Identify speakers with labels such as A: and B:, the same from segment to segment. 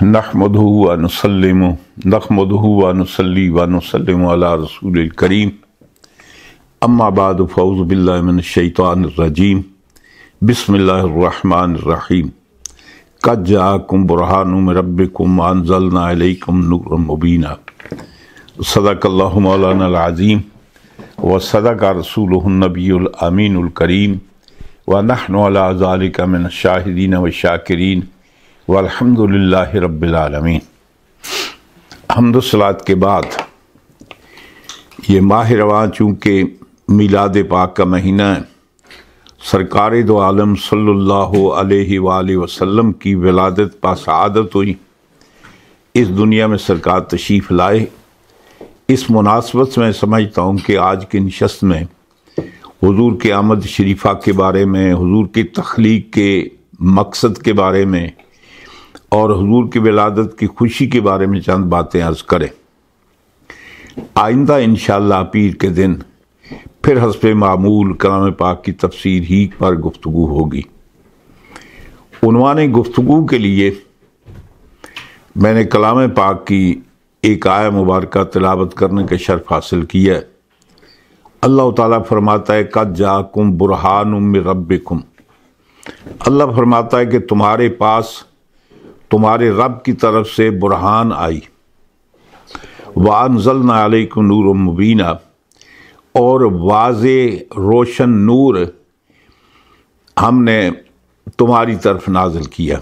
A: نحمدہ و نسلم علی رسول الکریم اما بعد فاعوذ باللہ من الشیطان الرجیم بسم اللہ الرحمن الرحیم قد جاءکم برہان من ربکم وانزلنا علیکم نورا مبینا صدق اللہ مولانا العظیم وصدق رسولہ النبی الامین الکریم ونحن علی ذلک من الشاہدین والشاکرین والحمد للہ رب العالمین۔ حمد و صلوات کے بعد یہ ماہ رواں چونکہ میلاد پاک کا مہینہ ہے، سرکار دو عالم صلی اللہ علیہ وآلہ وسلم کی ولادت پا سعادت ہوئی، اس دنیا میں سرکار تشریف لائے۔ اس مناسبت سے میں سمجھتا ہوں کہ آج کی نشست میں حضور کے آمد شریفہ کے بارے میں، حضور کی تخلیق کے مقصد کے بارے میں اور حضور کی ولادت کی خوشی کے بارے میں چند باتیں عرض کریں۔ آئندہ انشاءاللہ پیر کے دن پھر حسب معمول کلام پاک کی تفسیر ہی پر گفتگو ہوگی۔ عنوان گفتگو کے لیے میں نے کلام پاک کی ایک آیہ مبارکہ تلاوت کرنے کا شرف حاصل کیا ہے۔ اللہ تعالیٰ فرماتا ہے قد جاءکم برہان من ربکم، اللہ فرماتا ہے کہ تمہارے پاس تمہارے رب کی طرف سے برہان آئی، وَأَنزَلْنَا عَلَيْكُمْ نُورٌ مُبِينًا، اور واضح روشن نور ہم نے تمہاری طرف نازل کیا۔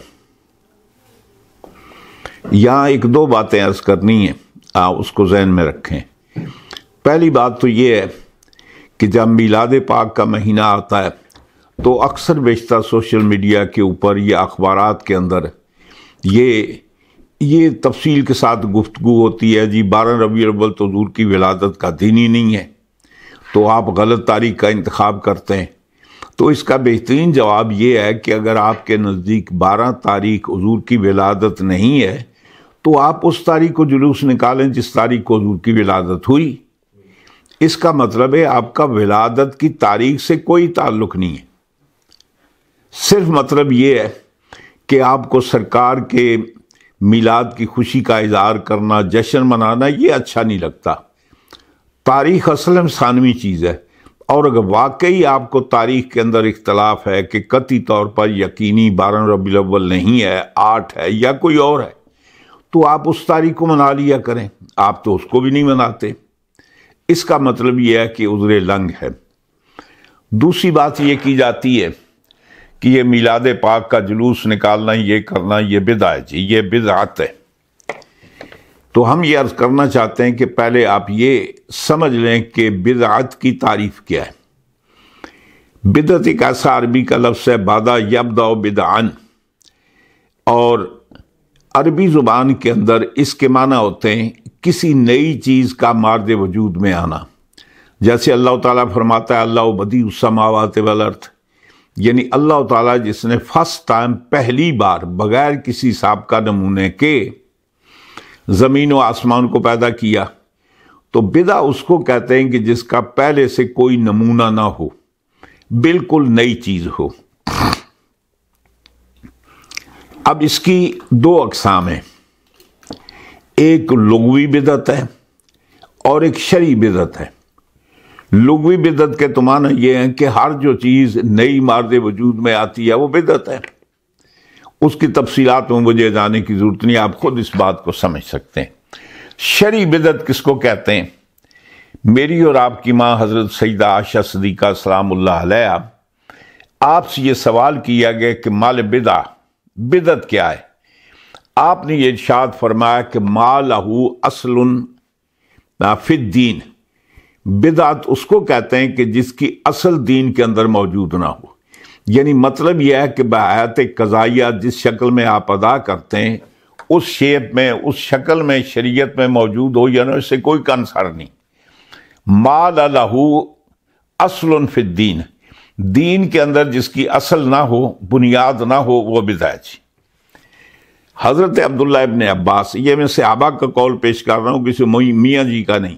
A: یہاں ایک دو باتیں عرض کرنی ہیں، اس کو ذہن میں رکھیں۔ پہلی بات تو یہ ہے کہ جب میلاد پاک کا مہینہ آتا ہے تو اکثر بیشتر سوشل میڈیا کے اوپر یا اخبارات کے اندر یہ تفصیل کے ساتھ گفتگو ہوتی ہے، جی 12 ربیع الاول تو حضور کی ولادت کا دن ہی نہیں ہے، تو آپ غلط تاریخ کا انتخاب کرتے ہیں۔ تو اس کا بہترین جواب یہ ہے کہ اگر آپ کے نزدیک 12 تاریخ حضور کی ولادت نہیں ہے تو آپ اس تاریخ کو جلوس نکالیں جس تاریخ کو حضور کی ولادت ہوئی۔ اس کا مطلب ہے آپ کا ولادت کی تاریخ سے کوئی تعلق نہیں ہے، صرف مطلب یہ ہے کہ آپ کو سرکار کے میلاد کی خوشی کا اظہار کرنا، جشن منانا، یہ اچھا نہیں لگتا۔ تاریخ اصل میں ثانوی چیز ہے، اور اگر واقعی آپ کو تاریخ کے اندر اختلاف ہے کہ قطعی طور پر یقینی 12 ربیع الاول نہیں ہے، 8 ہے یا کوئی اور ہے، تو آپ اس تاریخ کو منا لیا کریں۔ آپ تو اس کو بھی نہیں مناتے، اس کا مطلب یہ ہے کہ عذر لنگ ہے۔ دوسری بات یہ کی جاتی ہے کہ یہ میلاد پاک کا جلوس نکالنا، یہ کرنا، یہ بدعت ہے، جی یہ بدعت ہے۔ تو ہم یہ عرض کرنا چاہتے ہیں کہ پہلے آپ یہ سمجھ لیں کہ بدعت کی تعریف کیا ہے۔ بدعت ایک ایسا عربی کا لفظ ہے، بادہ یبدأ بدعن، اور عربی زبان کے اندر اس کے معنی ہوتے ہیں کسی نئی چیز کا مارد وجود میں آنا۔ جیسے اللہ تعالیٰ فرماتا ہے اللہ بدیع السماوات والارض، یعنی اللہ تعالیٰ جس نے فرسٹ ٹائم، پہلی بار بغیر کسی سابقہ نمونے کے زمین و آسمان کو پیدا کیا۔ تو بدعہ اس کو کہتے ہیں کہ جس کا پہلے سے کوئی نمونہ نہ ہو، بالکل نئی چیز ہو۔ اب اس کی دو اقسام ہیں، ایک لغوی بدعت ہے اور ایک شرعی بدعت ہے۔ لغوی بدعت کے تو معنی یہ ہے کہ ہر جو چیز نئی مارد وجود میں آتی ہے وہ بدعت ہے۔ اس کی تفصیلات میں مجھے جانے کی ضرورت نہیں، آپ خود اس بات کو سمجھ سکتے ہیں۔ شرعی بدعت کس کو کہتے ہیں؟ میری اور آپ کی ماں حضرت سیدہ عائشہ صدیقہ سلام اللہ علیہا، آپ سے یہ سوال کیا گیا کہ مال بدعت کیا ہے؟ آپ نے یہ ارشاد فرمایا کہ ما لہو اصل فی الدین، بدعت اس کو کہتے ہیں کہ جس کی اصل دین کے اندر موجود نہ ہو۔ یعنی مطلب یہ ہے کہ بحیات قضائیہ جس شکل میں آپ ادا کرتے ہیں، اس شیپ میں، اس شکل میں شریعت میں موجود ہو، یا اس سے کوئی کنسر نہیں۔ ما لہو اصل فی الدین، دین کے اندر جس کی اصل نہ ہو، بنیاد نہ ہو، وہ بدعت ہے۔ حضرت عبداللہ ابن عباس، یہ میں صحابہ کا قول پیش کر رہا ہوں، کسی میاں جی کا نہیں۔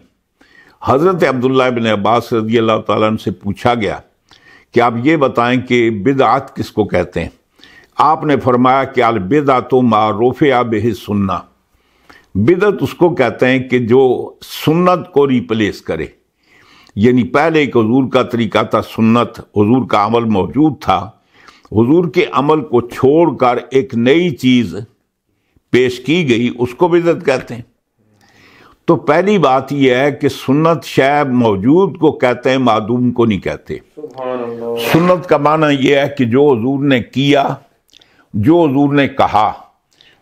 A: حضرت عبداللہ ابن عباس رضی اللہ تعالیٰ عنہ سے پوچھا گیا کہ آپ یہ بتائیں کہ بدعت کس کو کہتے ہیں؟ آپ نے فرمایا کہ البدعۃ ما رفع بہ سنہ، بدعت اس کو کہتے ہیں کہ جو سنت کو ریپلیس کرے، یعنی پہلے ایک حضور کا طریقہ تھا، سنت حضور کا عمل موجود تھا، حضور کے عمل کو چھوڑ کر ایک نئی چیز پیش کی گئی، اس کو بدعت کہتے ہیں۔ تو پہلی بات یہ ہے کہ سنت شے موجود کو کہتے ہیں، معدوم کو نہیں کہتے۔ سنت کا معنی یہ ہے کہ جو حضور نے کیا، جو حضور نے کہا،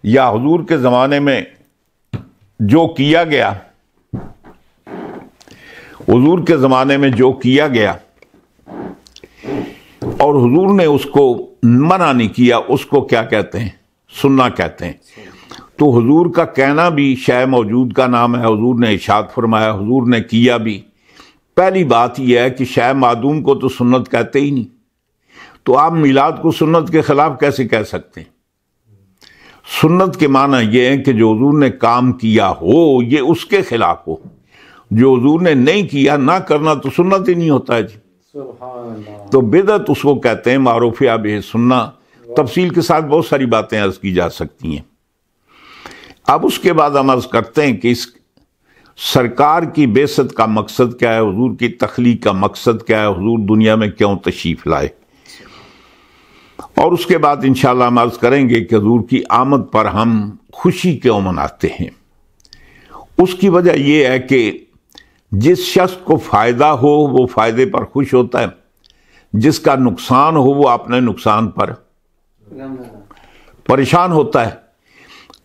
A: یا حضور کے زمانے میں جو کیا گیا، حضور کے زمانے میں جو کیا گیا اور حضور نے اس کو منع نہیں کیا، اس کو کیا کہتے ہیں؟ سننا کہتے ہیں۔ تو حضور کا کہنا بھی شے موجود کا نام ہے، حضور نے ارشاد فرمایا، حضور نے کیا بھی۔ پہلی بات یہ ہے کہ شے معدوم کو تو سنت کہتے ہی نہیں، تو آپ میلاد کو سنت کے خلاف کیسے کہہ سکتے ہیں؟ سنت کے معنی یہ ہے کہ جو حضور نے کام کیا ہو یہ اس کے خلاف ہو، جو حضور نے نہیں کیا، نہ کرنا تو سنت ہی نہیں ہوتا ہے جی۔ تو بدعت اس کو کہتے ہیں معروف بہ سنہ۔ تفصیل کے ساتھ بہت ساری باتیں عرض کی جا سکتی ہیں۔ اب اس کے بعد ہم عرض کرتے ہیں کہ اس سرکار کی بعثت کا مقصد کیا ہے، حضور کی تخلیق کا مقصد کیا ہے، حضور دنیا میں کیوں تشریف لائے، اور اس کے بعد انشاءاللہ ہم عرض کریں گے کہ حضور کی آمد پر ہم خوشی کیوں مناتے ہیں۔ اس کی وجہ یہ ہے کہ جس شخص کو فائدہ ہو وہ فائدے پر خوش ہوتا ہے، جس کا نقصان ہو وہ اپنے نقصان پر پریشان ہوتا ہے۔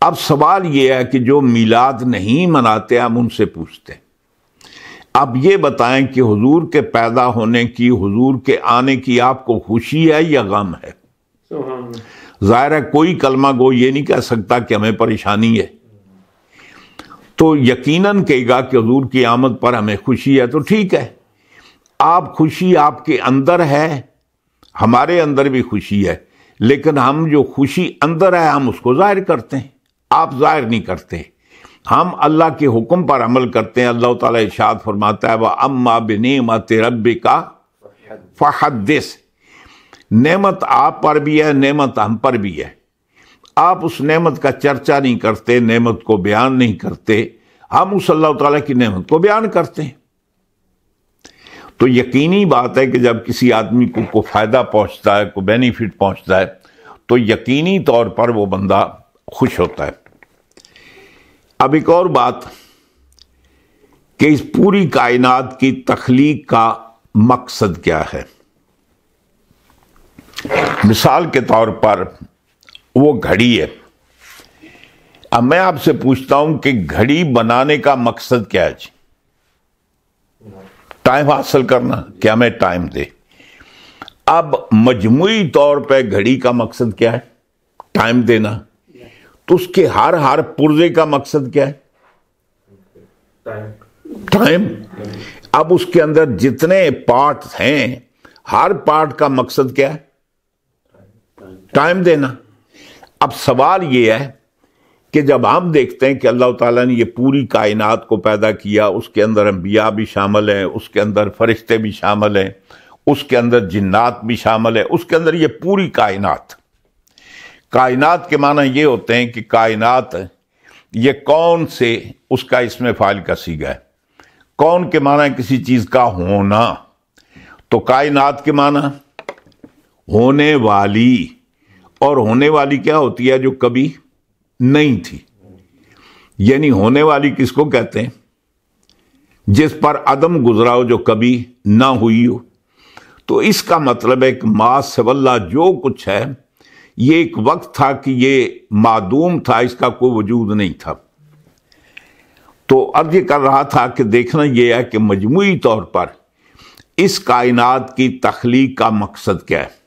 A: اب سوال یہ ہے کہ جو میلاد نہیں مناتے ہم ان سے پوچھتے ہیں، اب یہ بتائیں کہ حضور کے پیدا ہونے کی، حضور کے آنے کی آپ کو خوشی ہے یا غم ہے؟ ظاہر ہے کوئی کلمہ گو یہ نہیں کہہ سکتا کہ ہمیں پریشانی ہے، تو یقیناً کہے گا کہ حضور کی آمد پر ہمیں خوشی ہے۔ تو ٹھیک ہے، آپ خوشی آپ کے اندر ہے، ہمارے اندر بھی خوشی ہے، لیکن ہم جو خوشی اندر ہے ہم اس کو ظاہر کرتے ہیں، آپ ظاہر نہیں کرتے۔ ہم اللہ کے حکم پر عمل کرتے ہیں۔ اللہ تعالیٰ ارشاد فرماتا ہے وَأَمَّا بِنِعْمَتِ رَبِّكَ فَحَدِّثْ، نعمت آپ پر بھی ہے، نعمت ہم پر بھی ہے، آپ اس نعمت کا چرچا نہیں کرتے، نعمت کو بیان نہیں کرتے، ہم اس اللہ تعالیٰ کی نعمت کو بیان کرتے ہیں۔ تو یقینی بات ہے کہ جب کسی آدمی کو فائدہ پہنچتا ہے، کوئی بینیفٹ پہنچتا ہے، تو یقینی طور پر وہ بندہ خوش ہوتا ہے۔ اب ایک اور بات کہ اس پوری کائنات کی تخلیق کا مقصد کیا ہے؟ مثال کے طور پر وہ گھڑی ہے۔ اب میں آپ سے پوچھتا ہوں کہ گھڑی بنانے کا مقصد کیا ہے جی؟ ٹائم حاصل کرنا، کہ ہمیں ٹائم دے۔ اب مجموعی طور پہ گھڑی کا مقصد کیا ہے؟ ٹائم دینا۔ تو اس کے ہر پرزے کا مقصد کیا ہے؟ ٹائم۔ اب اس کے اندر جتنے پارٹس ہیں، ہر پارٹ کا مقصد کیا ہے؟ ٹائم دینا۔ اب سوال یہ ہے کہ جب ہم دیکھتے ہیں کہ اللہ تعالیٰ نے یہ پوری کائنات کو پیدا کیا، اس کے اندر انبیاء بھی شامل ہیں، اس کے اندر فرشتے بھی شامل ہیں، اس کے اندر جنات بھی شامل ہیں، اس کے اندر یہ پوری کائنات۔ کائنات کے معنی یہ ہوتے ہیں کہ کائنات یہ کون سے، اس کا اسم فاعل کا صیغہ ہے۔ کون کے معنی کسی چیز کا ہونا، تو کائنات کے معنی ہونے والی، اور ہونے والی کیا ہوتی ہے؟ جو کبھی نہیں تھی۔ یعنی ہونے والی کس کو کہتے ہیں؟ جس پر عدم گزرا ہو، جو کبھی نہ ہوئی ہو۔ تو اس کا مطلب ہے کہ ما سوی اللہ جو کچھ ہے، یہ ایک وقت تھا کہ یہ معدوم تھا، اس کا کوئی وجود نہیں تھا۔ تو اب یہ کر رہا تھا کہ دیکھنا یہ ہے کہ مجموعی طور پر اس کائنات کی تخلیق کا مقصد کیا ہے۔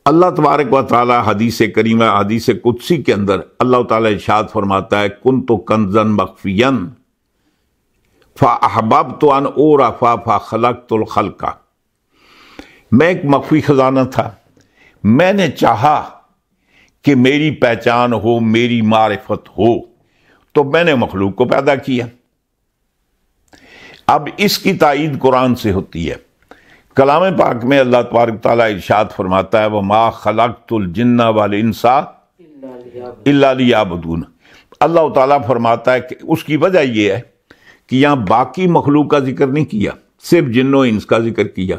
A: اللہ تبارک و تعالی حدیث کریمہ، حدیث قدسی کے اندر اللہ تعالی ارشاد فرماتا ہے کنت کنزا مخفیا فاحببت ان اعرف فخلقت الخلق، میں ایک مخفی خزانہ تھا، میں نے چاہا کہ میری پہچان ہو، میری معرفت ہو، تو میں نے مخلوق کو پیدا کیا۔ اب اس کی تائید قرآن سے ہوتی ہے۔ کلام پاک میں اللہ تبارک تعالیٰ ارشاد فرماتا ہے وَمَا خَلَقْتُ الْجِنَّ وَالْإِنسَ إِلَّا لِيَعْبُدُونَ۔ اللہ تعالیٰ فرماتا ہے کہ اس کی وجہ یہ ہے کہ یہاں باقی مخلوق کا ذکر نہیں کیا، صرف جن و انس کا ذکر کیا،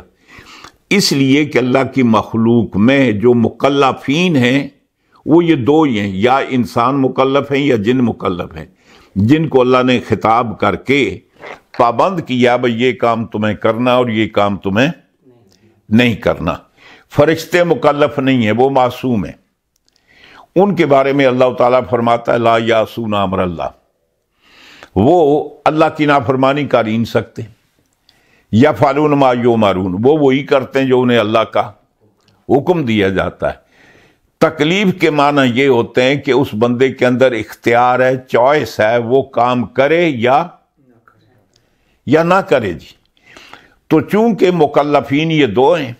A: اس لیے کہ اللہ کی مخلوق میں جو مکلفین ہیں وہ یہ دو ہی ہیں، یا انسان مکلف ہیں یا جن مکلف ہیں، جن کو اللہ نے خطاب کر کے پابند کیا بھئی یہ کام تمہیں کرنا اور یہ کام تمہیں نہیں کرنا۔ فرشتے مکلف نہیں ہیں، وہ معصوم ہیں، ان کے بارے میں اللہ تعالیٰ فرماتا ہے لا یعصون امر اللہ، وہ اللہ کی نافرمانی کر ہی نہیں سکتے، یفعلون ما یؤمرون، وہ وہی کرتے ہیں جو انہیں اللہ کا حکم دیا جاتا ہے۔ تکلیف کے معنی یہ ہوتے ہیں کہ اس بندے کے اندر اختیار ہے، چوائس ہے، وہ کام کرے یا نہ کرے جی۔ تو چونکہ مکلفین یہ دو ہیں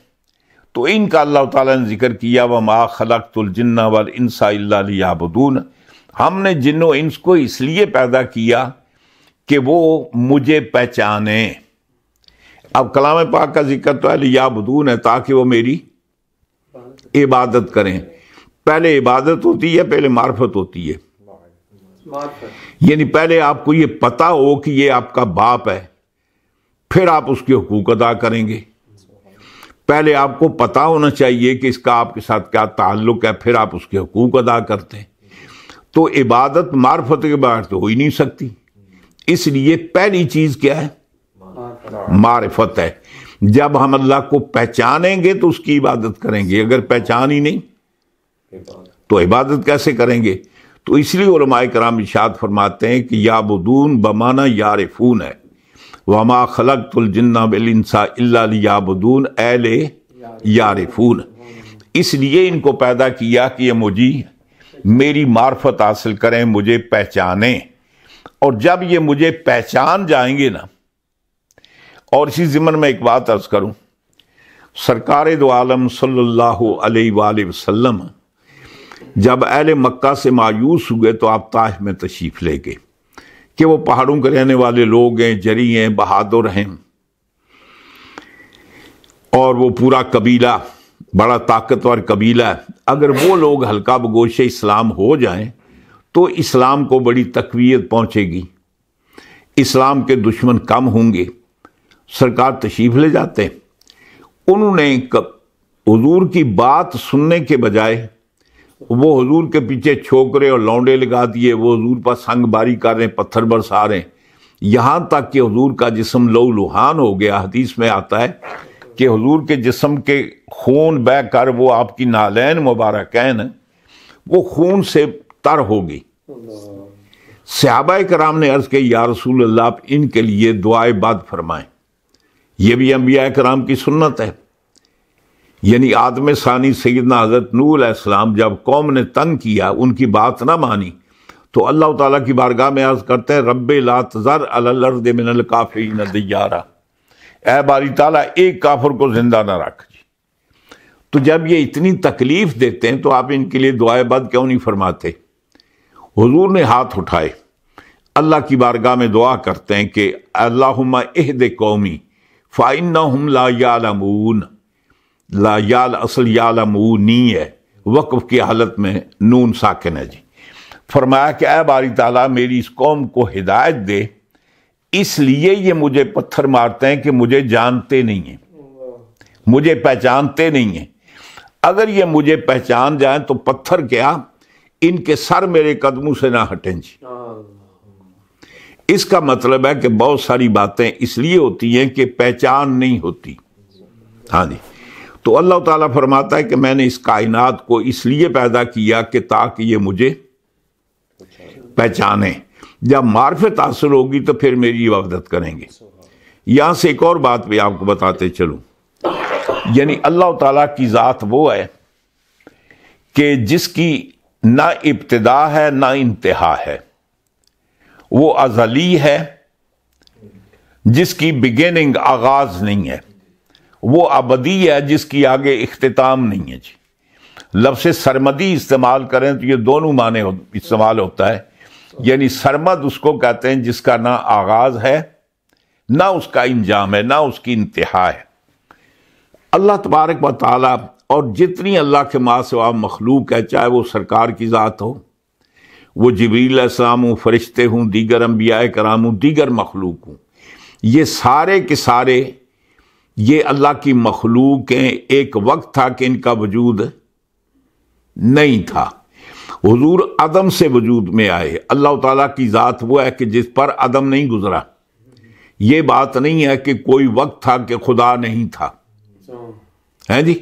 A: تو ان کا اللہ تعالیٰ نے ذکر کیا وَمَا خَلَقْتُ الْجِنَّ وَالْإِنسَ إِلَّا لِيَعْبُدُونَ، ہم نے جن و انس کو اس لیے پیدا کیا کہ وہ مجھے پہچانیں۔ اب کلام پاک کا ذکر تو ہے لیعبدون ہے، تاکہ وہ میری عبادت کریں۔ پہلے عبادت ہوتی ہے، پہلے معرفت ہوتی ہے، یعنی پہلے آپ کو یہ پتا ہو کہ یہ آپ کا باپ ہے، پھر آپ اس کے حقوق ادا کریں گے۔ پہلے آپ کو پتا ہونا چاہیے کہ اس کا آپ کے ساتھ کیا تعلق ہے، پھر آپ اس کے حقوق ادا کرتے ہیں۔ تو عبادت معرفت کے بغیر تو ہو ہی نہیں سکتی، اس لیے پہلی چیز کیا ہے؟ معرفت ہے۔ جب ہم اللہ کو پہچانیں گے تو اس کی عبادت کریں گے، اگر پہچان ہی نہیں تو عبادت کیسے کریں گے؟ تو اس لیے علماء کرام ارشاد فرماتے ہیں کہ یعبدون بمعنی یعرفون ہے، وما خلقت الجن والانس الا لیعبدون اہل یعرفون، اس لیے ان کو پیدا کیا کہ یہ مجھے میری معرفت حاصل کریں، مجھے پہچانیں۔ اور جب یہ مجھے پہچان جائیں گے نا، اور اسی ضمن میں ایک بات عرض کروں، سرکار دو عالم صلی اللہ علیہ وآلہ وسلم جب اہل مکہ سے مایوس ہوئے تو آپ طائف میں تشریف لے گئے کہ وہ پہاڑوں کے رہنے والے لوگ ہیں، جری ہیں، بہادر ہیں، اور وہ پورا قبیلہ بڑا طاقتور قبیلہ ہے، اگر وہ لوگ ہلکا بگوش اسلام ہو جائیں تو اسلام کو بڑی تقویت پہنچے گی، اسلام کے دشمن کم ہوں گے۔ سرکار تشریف لے جاتے ہیں، انہوں نے حضور کی بات سننے کے بجائے وہ حضور کے پیچھے چھوکرے اور لونڈے لگا دیے، وہ حضور پر سنگ باری کر رہے ہیں، پتھر برسا رہے ہیں، یہاں تک کہ حضور کا جسم لہو لہان ہو گیا۔ حدیث میں آتا ہے کہ حضور کے جسم کے خون بہہ کر وہ آپ کی نالین مبارکین وہ خون سے تر ہو گئی۔ صحابہ کرام نے عرض کی یا رسول اللہ آپ ان کے لیے دعائے بد فرمائیں، یہ بھی انبیاء کرام کی سنت ہے۔ یعنی آدم ثانی سیدنا حضرت نوح علیہ السلام جب قوم نے تنگ کیا، ان کی بات نہ مانی، تو اللہ تعالیٰ کی بارگاہ میں عرض کرتے ہیں رب لا تذر علی الارض من الکافرین دیارا، اے باری تعالیٰ ایک کافر کو زندہ نہ رکھ جی۔ تو جب یہ اتنی تکلیف دیتے ہیں تو آپ ان کے لیے دعائے بد کیوں نہیں فرماتے؟ حضور نے ہاتھ اٹھائے، اللہ کی بارگاہ میں دعا کرتے ہیں کہ اللہم اہد قومی فإنہم لا یعلمون، لا یال اصل یعلمونی ہے، وقف کی حالت میں نون ساکن ہے جی۔ فرمایا کہ اے باری تعالیٰ میری اس قوم کو ہدایت دے، اس لیے یہ مجھے پتھر مارتے ہیں کہ مجھے جانتے نہیں ہیں، مجھے پہچانتے نہیں ہیں۔ اگر یہ مجھے پہچان جائیں تو پتھر کیا ان کے سر میرے قدموں سے نہ ہٹیں جی۔ اس کا مطلب ہے کہ بہت ساری باتیں اس لیے ہوتی ہیں کہ پہچان نہیں ہوتی۔ ہاں جی، تو اللہ تعالیٰ فرماتا ہے کہ میں نے اس کائنات کو اس لیے پیدا کیا کہ تاکہ یہ مجھے پہچانے، جب معرفت حاصل ہوگی تو پھر میری عبادت کریں گے۔ یہاں سے ایک اور بات بھی آپ کو بتاتے چلوں، یعنی اللہ تعالیٰ کی ذات وہ ہے کہ جس کی نہ ابتدا ہے نہ انتہا ہے، وہ ازلی ہے، جس کی بگننگ آغاز نہیں ہے، وہ ابدی ہے جس کی آگے اختتام نہیں ہے جی۔ لفظ سرمدی استعمال کریں تو یہ دونوں معنی استعمال ہوتا ہے، یعنی سرمد اس کو کہتے ہیں جس کا نہ آغاز ہے نہ اس کا انجام ہے نہ اس کی انتہا ہے۔ اللہ تبارک و تعالیٰ اور جتنی اللہ کے ماں سوا مخلوق ہے، چاہے وہ سرکار کی ذات ہو، وہ جبریل علیہ السلام ہوں، فرشتے ہوں، دیگر انبیاء کرام ہوں، دیگر مخلوق ہوں، یہ سارے کے سارے یہ اللہ کی مخلوق ہیں۔ ایک وقت تھا کہ ان کا وجود نہیں تھا، حضور عدم سے وجود میں آئے۔ اللہ تعالیٰ کی ذات وہ ہے کہ جس پر عدم نہیں گزرا۔ یہ بات نہیں ہے کہ کوئی وقت تھا کہ خدا نہیں تھا، ہے جی۔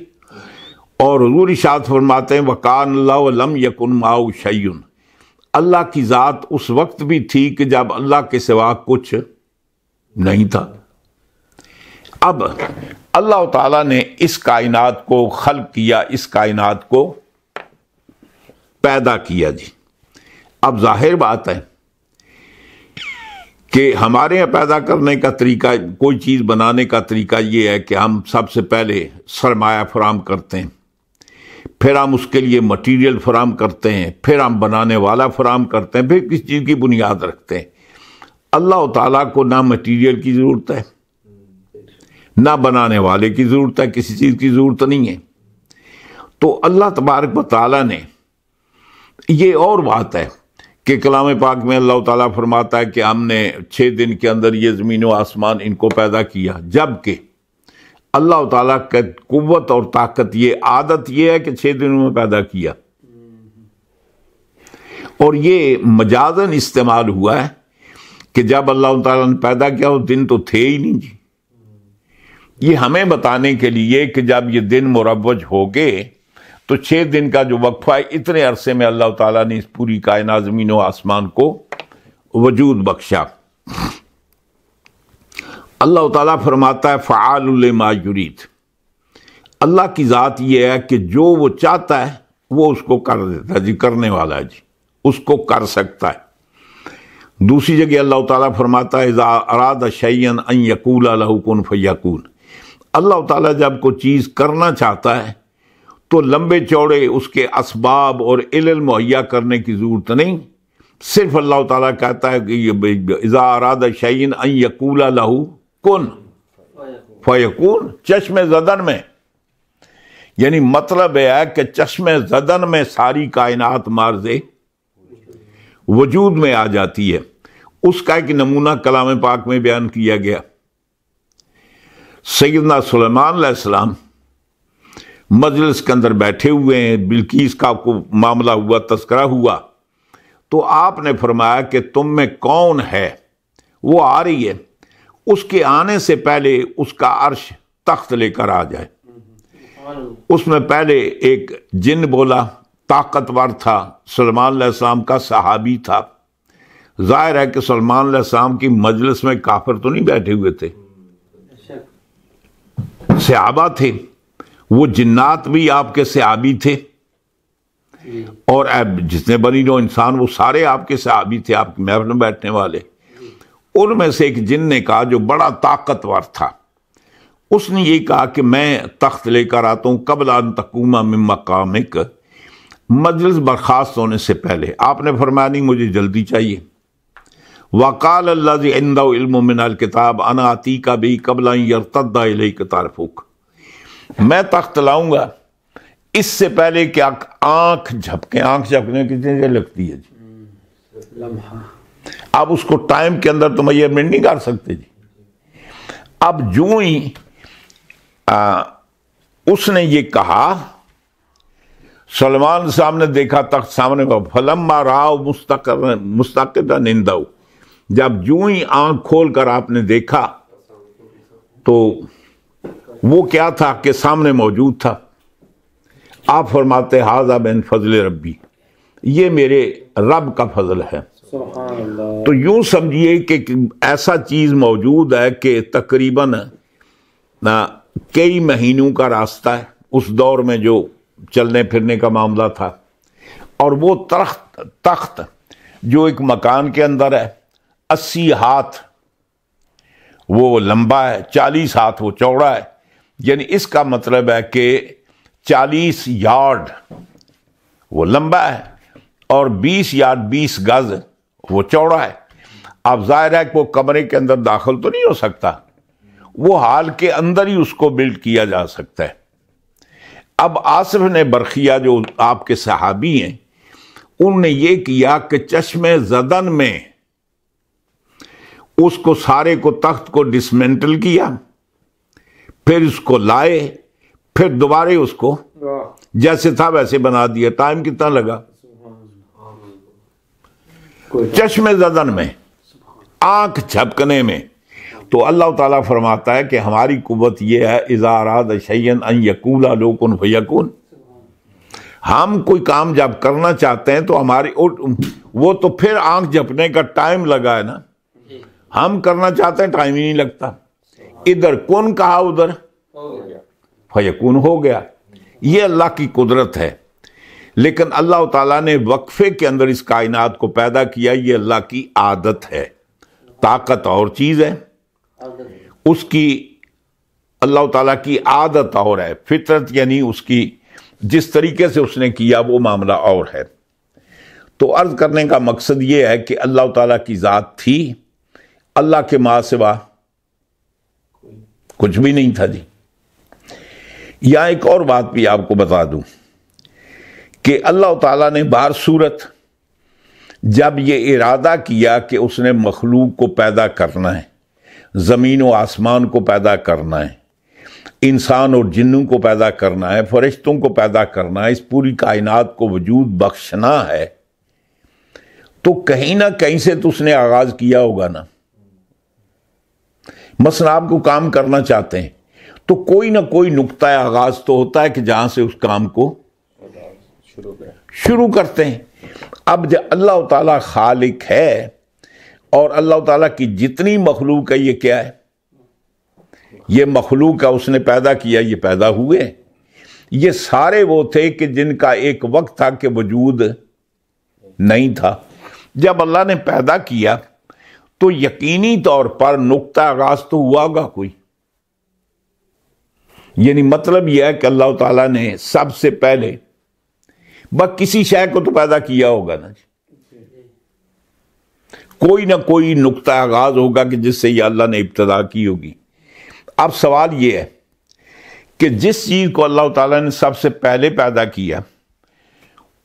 A: اور حضور ارشاد فرماتے ہیں وَكَانَ اللَّهُ وَلَمْ يَكُنْ مَعَهُ شَيْءٌ، اللہ کی ذات اس وقت بھی تھی کہ جب اللہ کے سوا کچھ نہیں تھا۔ اب اللہ تعالیٰ نے اس کائنات کو خلق کیا، اس کائنات کو پیدا کیا جی۔ اب ظاہر بات ہے کہ ہمارے یہاں پیدا کرنے کا طریقہ، کوئی چیز بنانے کا طریقہ یہ ہے کہ ہم سب سے پہلے سرمایہ فراہم کرتے ہیں، پھر ہم اس کے لیے مٹیریل فراہم کرتے ہیں، پھر ہم بنانے والا فراہم کرتے ہیں، پھر کس چیز کی بنیاد رکھتے ہیں۔ اللہ تعالیٰ کو نہ مٹیریل کی ضرورت ہے، نہ بنانے والے کی ضرورت ہے، کسی چیز کی ضرورت نہیں ہے۔ تو اللہ تبارک و تعالیٰ نے یہ اور بات ہے کہ کلام پاک میں اللہ تعالیٰ فرماتا ہے کہ ہم نے 6 دن کے اندر یہ زمین و آسمان ان کو پیدا کیا، جبکہ اللہ تعالیٰ کی قوت اور طاقت، یہ عادت یہ ہے کہ 6 دنوں میں پیدا کیا، اور یہ مجازن استعمال ہوا ہے کہ جب اللہ تعالیٰ نے پیدا کیا وہ دن تو تھے ہی نہیں جی۔ یہ ہمیں بتانے کے لیے کہ جب یہ دن مروج ہو گئے تو 6 دن کا جو وقفہ ہے، اتنے عرصے میں اللہ تعالیٰ نے اس پوری کائنات زمین و آسمان کو وجود بخشا۔ اللہ تعالیٰ فرماتا ہے فعال لما یرید، اللہ کی ذات یہ ہے کہ جو وہ چاہتا ہے وہ اس کو کر دیتا ہے جی، کرنے والا ہے جی، اس کو کر سکتا ہے۔ دوسری جگہ اللہ تعالیٰ فرماتا ہے اذا اراد شیئا ان یقول لہ کن فیکون، اللہ تعالیٰ جب کوئی چیز کرنا چاہتا ہے تو لمبے چوڑے اس کے اسباب اور علم مہیا کرنے کی ضرورت نہیں، صرف اللہ تعالیٰ کہتا ہے کہ اذا اراد شیئا ان یقول لہ کن فیکون، چشم زدن میں، یعنی مطلب ہے کہ چشم زدن میں ساری کائنات مارز وجود میں آ جاتی ہے۔ اس کا ایک نمونہ کلام پاک میں بیان کیا گیا۔ سیدنا سلیمان علیہ السلام مجلس کے اندر بیٹھے ہوئے ہیں، بلقیس کا کو معاملہ ہوا، تذکرہ ہوا، تو آپ نے فرمایا کہ تم میں کون ہے، وہ آ رہی ہے، اس کے آنے سے پہلے اس کا عرش تخت لے کر آ جائے۔ اس میں پہلے ایک جن بولا، طاقتور تھا، سلیمان علیہ السلام کا صحابی تھا۔ ظاہر ہے کہ سلیمان علیہ السلام کی مجلس میں کافر تو نہیں بیٹھے ہوئے تھے، صحابہ تھے، وہ جنات بھی آپ کے صحابی تھے، اور جتنے بنی نوع انسان وہ سارے آپ کے صحابی تھے، آپ کی محفل میں بیٹھنے والے۔ ان میں سے ایک جن نے کہا جو بڑا طاقتور تھا، اس نے یہ کہا کہ میں تخت لے کر آتا ہوں قبل ان تقوم من مقامک، مجلس برخاست ہونے سے پہلے۔ آپ نے فرمایا نہیں، مجھے جلدی چاہیے۔ وقال الذی عنده علم من الکتاب انا اتیک بہ قبل ان یرتد الیک طرفک، میں تخت لاؤں گا اس سے پہلے کہ آنکھ جھپکے۔ آنکھ جھپکنے کتنی دیر لگتی ہے جی؟ لمحہ۔ آپ اس کو ٹائم کے اندر تو میجرمنٹ نہیں کر سکتے جی۔ اب جو ہی اس نے یہ کہا، سلمان صاحب نے دیکھا تخت سامنے کو، فلما رآہ مستقرا عنده، جب جو ہی آنکھ کھول کر آپ نے دیکھا تو وہ کیا تھا کہ سامنے موجود تھا۔ آپ فرماتے ھذا من فضل ربی، یہ میرے رب کا فضل ہے۔ تو یوں سمجھیے کہ ایسا چیز موجود ہے کہ تقریباً کئی مہینوں کا راستہ ہے اس دور میں جو چلنے پھرنے کا معاملہ تھا، اور وہ تخت جو ایک مکان کے اندر ہے، 80 ہاتھ وہ لمبا ہے، 40 ہاتھ وہ چوڑا ہے، یعنی اس کا مطلب ہے کہ 40 یارڈ وہ لمبا ہے اور 20 یارڈ 20 گز وہ چوڑا ہے۔ اب ظاہر ہے کہ وہ کمرے کے اندر داخل تو نہیں ہو سکتا، وہ حال کے اندر ہی اس کو بلڈ کیا جا سکتا ہے۔ اب آصف نے برقیہ جو آپ کے صحابی ہیں، انہوں نے یہ کیا کہ چشم زدن میں اس کو سارے کو تخت کو ڈسمنٹل کیا، پھر اس کو لائے، پھر دوبارہ اس کو جیسے تھا ویسے بنا دیا۔ ٹائم کتنا لگا؟ چشم زدن میں، آنکھ جھپکنے میں۔ تو اللہ تعالیٰ فرماتا ہے کہ ہماری قوت یہ ہے، اذا اراد شیئا ان یقول لہ کن فیکون۔ ہم کوئی کام جب کرنا چاہتے ہیں تو ہماری وہ تو پھر آنکھ جھپنے کا ٹائم لگا ہے نا، ہم کرنا چاہتے ہیں ٹائم ہی نہیں لگتا۔ ادھر کن کہا، ادھر فیکون ہو گیا۔ یہ اللہ کی قدرت ہے، لیکن اللہ تعالیٰ نے وقفے کے اندر اس کائنات کو پیدا کیا، یہ اللہ کی عادت ہے۔ طاقت اور چیز ہے، اس کی اللہ تعالیٰ کی عادت اور ہے، فطرت یعنی اس کی جس طریقے سے اس نے کیا وہ معاملہ اور ہے۔ تو عرض کرنے کا مقصد یہ ہے کہ اللہ تعالیٰ کی ذات تھی، اللہ کے ماں سوا کچھ بھی نہیں تھا جی۔ یا ایک اور بات بھی آپ کو بتا دوں کہ اللہ تعالیٰ نے بہر صورت جب یہ ارادہ کیا کہ اس نے مخلوق کو پیدا کرنا ہے، زمین و آسمان کو پیدا کرنا ہے، انسان اور جنوں کو پیدا کرنا ہے، فرشتوں کو پیدا کرنا ہے، اس پوری کائنات کو وجود بخشنا ہے، تو کہیں نہ کہیں سے تو اس نے آغاز کیا ہوگا نا۔ مثلا آپ کو کام کرنا چاہتے ہیں تو کوئی نہ کوئی نقطہ آغاز تو ہوتا ہے کہ جہاں سے اس کام کو شروع کرتے ہیں۔ اب جب اللہ تعالیٰ خالق ہے اور اللہ تعالیٰ کی جتنی مخلوق ہے یہ کیا ہے؟ یہ مخلوق ہے، اس نے پیدا کیا، یہ پیدا ہوئے۔ یہ سارے وہ تھے کہ جن کا ایک وقت تھا کہ وجود نہیں تھا۔ جب اللہ نے پیدا کیا تو یقینی طور پر نقطہ آغاز تو ہوا ہوگا کوئی، یعنی مطلب یہ ہے کہ اللہ تعالیٰ نے سب سے پہلے بس کسی شے کو تو پیدا کیا ہوگا نا، کوئی نہ کوئی نقطہ آغاز ہوگا کہ جس سے یہ اللہ نے ابتدا کی ہوگی۔ اب سوال یہ ہے کہ جس چیز کو اللہ تعالیٰ نے سب سے پہلے پیدا کیا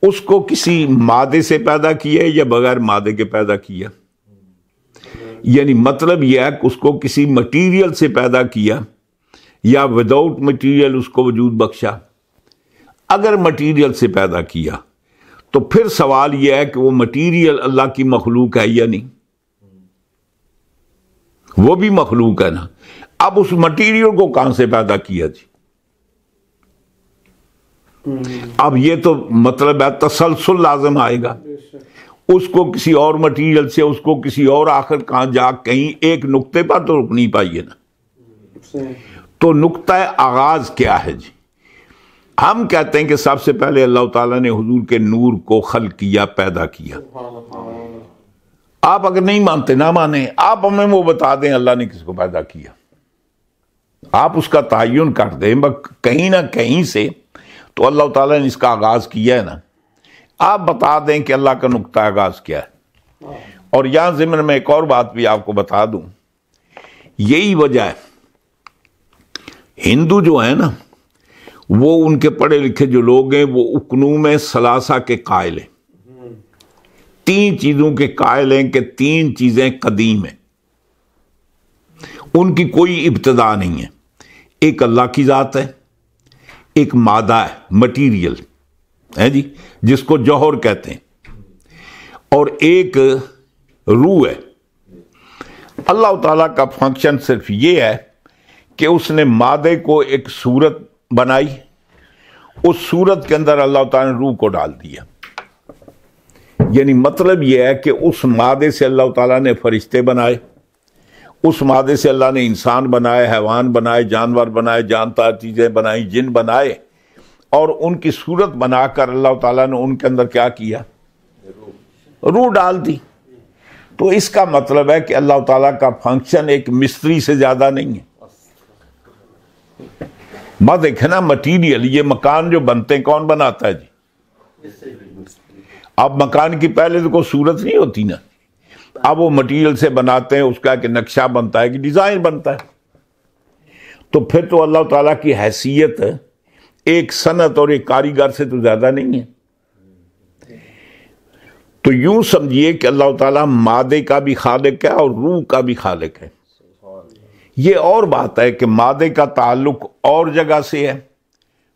A: اس کو کسی مادے سے پیدا کیا یا بغیر مادے کے پیدا کیا؟ یعنی مطلب یہ ہے کہ اس کو کسی مٹیریل سے پیدا کیا یا وداؤٹ مٹیریل اس کو وجود بخشا؟ اگر مٹیریل سے پیدا کیا تو پھر سوال یہ ہے کہ وہ مٹیریل اللہ کی مخلوق ہے یا نہیں؟ وہ بھی مخلوق ہے نا۔ اب اس مٹیریل کو کہاں سے پیدا کیا جی؟ اب یہ تو مطلب ہے تسلسل لازم آئے گا، اس کو کسی اور مٹیریل سے، اس کو کسی اور، آخر کہاں جا کہیں ایک نقطے پر تو رک نہیں پائیے نا۔ تو نقطہ آغاز کیا ہے جی؟ ہم کہتے ہیں کہ سب سے پہلے اللہ تعالیٰ نے حضور کے نور کو خلق کیا، پیدا کیا۔ آپ اگر نہیں مانتے نہ مانیں، آپ ہمیں وہ بتا دیں اللہ نے کس کو پیدا کیا، آپ اس کا تعین کر دیں کہیں نہ کہیں سے، تو اللہ تعالیٰ نے اس کا آغاز کیا ہے نا۔ آپ بتا دیں کہ اللہ کا نقطہ آغاز کیا ہے۔ اور یہاں ضمن میں ایک اور بات بھی آپ کو بتا دوں، یہی وجہ ہے ہندو جو ہیں نا، وہ ان کے پڑھے لکھے جو لوگ ہیں وہ اقنوم ثلاثہ کے قائل ہیں، تین چیزوں کے قائل ہیں کہ تین چیزیں قدیم ہیں، ان کی کوئی ابتدا نہیں ہے۔ ایک اللہ کی ذات ہے، ایک مادہ ہے، مٹیریل ہے جی، جس کو جوہر کہتے ہیں، اور ایک روح ہے۔ اللہ تعالیٰ کا فنکشن صرف یہ ہے کہ اس نے مادے کو ایک صورت بنائی، اس صورت کے اندر اللہ تعالیٰ نے روح کو ڈال دیا۔ یعنی مطلب یہ ہے کہ اس مادے سے اللہ تعالیٰ نے فرشتے بنائے، اس مادے سے اللہ نے انسان بنائے، حیوان بنائے، جانور بنائے، جاندار چیزیں بنائی، جن بنائے، اور ان کی صورت بنا کر اللہ تعالیٰ نے ان کے اندر کیا کیا؟ روح ڈال دی۔ تو اس کا مطلب ہے کہ اللہ تعالیٰ کا فنکشن ایک مستری سے زیادہ نہیں ہے۔ بات دیکھیں نا، مٹیریل، یہ مکان جو بنتے ہیں کون بناتا ہے جی؟ اب مکان کی پہلے تو کوئی صورت نہیں ہوتی نا، اب وہ مٹیریل سے بناتے ہیں، اس کا کہ نقشہ بنتا ہے کہ ڈیزائن بنتا ہے۔ تو پھر تو اللہ تعالیٰ کی حیثیت ایک صنعت اور ایک کاریگر سے تو زیادہ نہیں ہے. تو یوں سمجھیے کہ اللہ تعالیٰ مادے کا بھی خالق ہے اور روح کا بھی خالق ہے. یہ اور بات ہے کہ مادے کا تعلق اور جگہ سے ہے،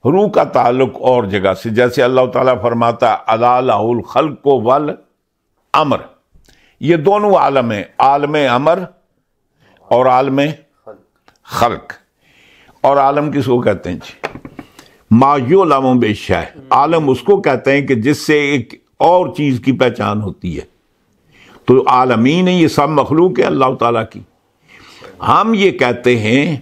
A: روح کا تعلق اور جگہ سے. جیسے اللہ تعالیٰ فرماتا ہے الا لہ الخلق والامر، یہ دونوں عالم ہیں، عالم امر اور عالم خلق. اور عالم کس کو کہتے ہیں جی؟ ما یعلم بالشیء، عالم اس کو کہتے ہیں کہ جس سے ایک اور چیز کی پہچان ہوتی ہے. تو عالمین یہ سب مخلوق ہے اللہ تعالیٰ کی. ہم یہ کہتے ہیں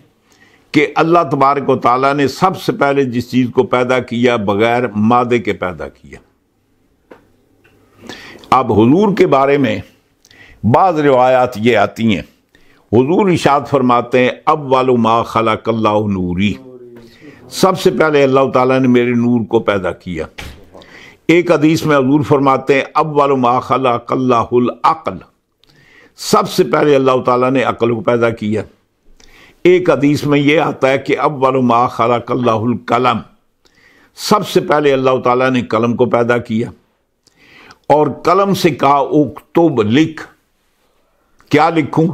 A: کہ اللہ تبارک و تعالیٰ نے سب سے پہلے جس چیز کو پیدا کیا بغیر مادے کے پیدا کیا. اب حضور کے بارے میں بعض روایات یہ آتی ہیں، حضور ارشاد فرماتے ہیں اول ما خلق اللہ نوری، سب سے پہلے اللہ تعالیٰ نے میرے نور کو پیدا کیا. ایک حدیث میں حضور فرماتے ہیں اول ما خلق اللہ العقل، سب سے پہلے اللہ تعالیٰ نے عقل کو پیدا کیا. ایک حدیث میں یہ آتا ہے کہ اول ما خلق اللہ القلم، سب سے پہلے اللہ تعالیٰ نے قلم کو پیدا کیا. اور قلم سے کہا اکتب، لکھ. کیا لکھوں؟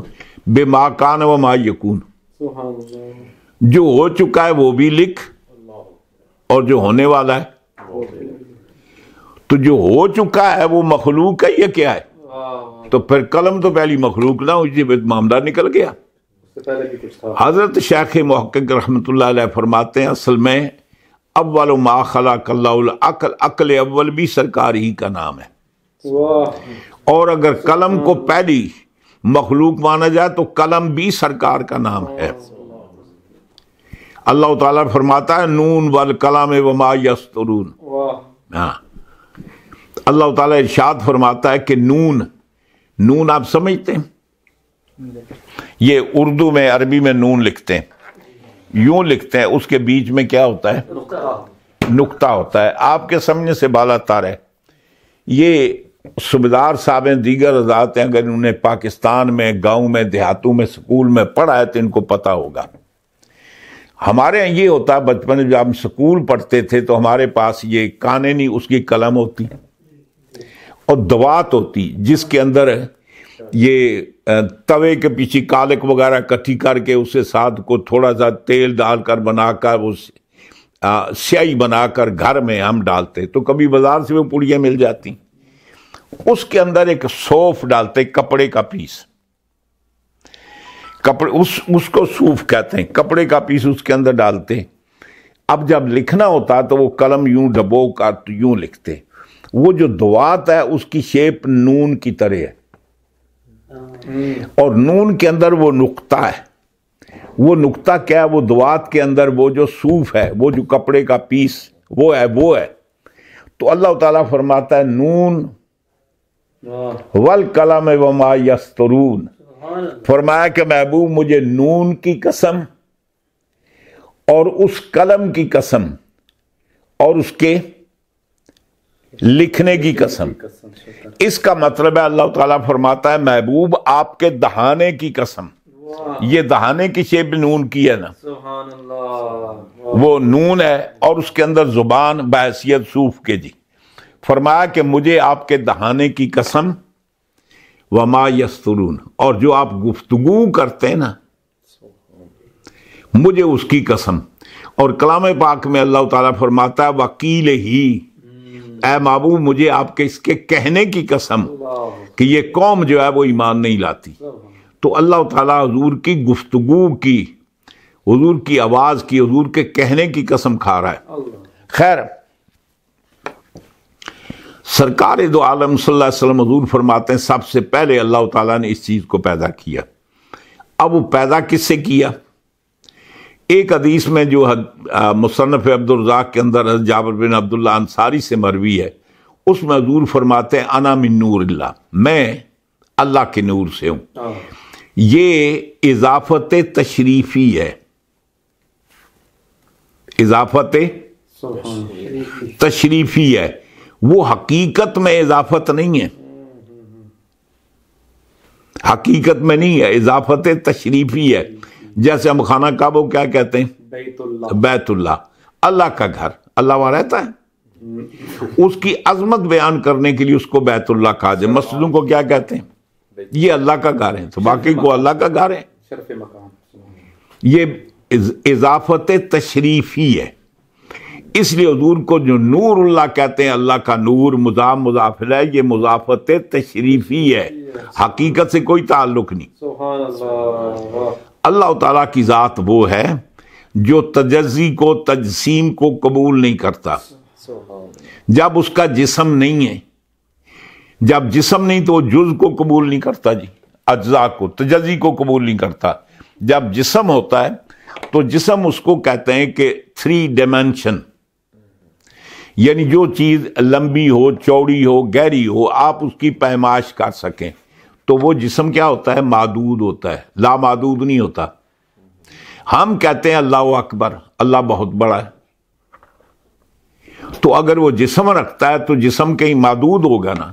A: بما کان و ما یکون، جو ہو چکا ہے وہ بھی لکھ اور جو ہونے والا ہے. تو جو ہو چکا ہے وہ مخلوق ہے یا کیا ہے؟ تو پھر قلم تو پہلی مخلوق نہ ہوئی، معاملہ نکل گیا. حضرت شیخ محقق رحمۃ اللہ علیہ فرماتے ہیں اصل میں اول ما خلق اللہ العقل، عقل اول بھی سرکار ہی کا نام ہے. اور اگر قلم کو پہلی مخلوق مانا جائے تو قلم بھی سرکار کا نام ہے. اللہ تعالیٰ فرماتا ہے نون والقلم وما یسطرون. ہاں، اللہ تعالیٰ ارشاد فرماتا ہے کہ نون آپ سمجھتے ہیں؟ یہ اردو میں عربی میں نون لکھتے ہیں، یوں لکھتے ہیں، اس کے بیچ میں کیا ہوتا ہے؟ نقطہ ہوتا ہے. آپ کے سمجھنے سے بالا تر ہے. یہ صوبیدار صاحب ہیں، دیگر حضرات ہیں، اگر انہوں نے پاکستان میں گاؤں میں دیہاتوں میں سکول میں پڑھا ہے تو ان کو پتہ ہوگا. ہمارے یہاں یہ ہوتا ہے، بچپن میں جب ہم سکول پڑھتے تھے تو ہمارے پاس یہ کانینی اس کی قلم ہوتی اور دوات ہوتی جس کے اندر یہ توے کے پیچھے کالک وغیرہ کٹھی کر کے اسے ساتھ کو تھوڑا سا تیل ڈال کر بنا کر اس سیاہی بنا کر گھر میں ہم ڈالتے. تو کبھی بازار سے وہ پڑیاں مل جاتی، اس کے اندر ایک صوف ڈالتے، کپڑے کا پیس، کپڑے اس کو صوف کہتے ہیں، کپڑے کا پیس اس کے اندر ڈالتے. اب جب لکھنا ہوتا تو وہ قلم یوں ڈبو کر یوں لکھتے. وہ جو دوات ہے اس کی شیپ نون کی طرح ہے، اور نون کے اندر وہ نقطہ ہے. وہ نقطہ کیا ہے؟ وہ دوات کے اندر وہ جو صوف ہے، وہ جو کپڑے کا پیس وہ ہے. تو اللہ تعالیٰ فرماتا ہے نون والقلم وما یسطرون، فرمایا کہ محبوب مجھے نون کی قسم اور اس قلم کی قسم اور اس کے لکھنے کی قسم. اس کا مطلب ہے اللہ تعالیٰ فرماتا ہے محبوب آپ کے دہانے کی قسم. یہ دہانے کی شیپ نون کی ہے نا، وہ نون ہے اور اس کے اندر زبان بحیثیت صوف کے. جی فرمایا کہ مجھے آپ کے دہانے کی قسم وما یسطرون، اور جو آپ گفتگو کرتے ہیں نا مجھے اس کی قسم. اور کلام پاک میں اللہ تعالیٰ فرماتا ہے وکیل ہی، اے محبوب مجھے آپ کے اس کے کہنے کی قسم کہ یہ قوم جو ہے وہ ایمان نہیں لاتی. تو اللہ تعالیٰ حضور کی گفتگو کی، حضور کی آواز کی، حضور کے کہنے کی قسم کھا رہا ہے. خیر، سرکار دو عالم صلی اللہ علیہ وسلم حضور فرماتے ہیں سب سے پہلے اللہ تعالیٰ نے اس چیز کو پیدا کیا. اب وہ پیدا کس سے کیا؟ ایک حدیث میں جو مصنف عبد الرزاق کے اندر حضرت جابر بن عبداللہ انصاری سے مروی ہے، اس میں حضور فرماتے ہیں انا من نور اللہ، میں اللہ کے نور سے ہوں. یہ اضافت تشریفی ہے، اضافت تشریفی ہے، وہ حقیقت میں اضافت نہیں ہے، حقیقت میں نہیں ہے، اضافت تشریفی ہے. جیسے ہم خانہ کعبہ کو کیا کہتے ہیں؟ بیت اللہ، اللہ کا گھر، اللہ وہاں رہتا ہے، اس کی عظمت بیان کرنے کے لیے اس کو بیت اللہ کہا جائے۔ مسجدوں کو کیا کہتے ہیں؟ یہ اللہ کا گھر ہے، تو باقی کو اللہ کا گھر ہے۔ یہ اضافت تشریفی ہے، اس لیے حضور کو جو نور اللہ کہتے ہیں، اللہ کا نور مضاف مضاف ہے، یہ مضافت تشریفی ہے، حقیقت سے کوئی تعلق نہیں۔
B: سبحان اللہ۔
A: اللہ تعالیٰ کی ذات وہ ہے جو تجزی کو تجسیم کو قبول نہیں کرتا۔ جب اس کا جسم نہیں ہے، جب جسم نہیں تو وہ جز کو قبول نہیں کرتا جی، اجزاء کو، تجزی کو قبول نہیں کرتا۔ جب جسم ہوتا ہے تو جسم اس کو کہتے ہیں کہ 3 ڈائمینشن، یعنی جو چیز لمبی ہو، چوڑی ہو، گہری ہو، آپ اس کی پیمائش کر سکیں، تو وہ جسم کیا ہوتا ہے؟ معدود ہوتا ہے، لامحدود نہیں ہوتا۔ ہم کہتے ہیں اللہ اکبر، اللہ بہت بڑا ہے، تو اگر وہ جسم رکھتا ہے تو جسم کہیں محدود ہوگا نا،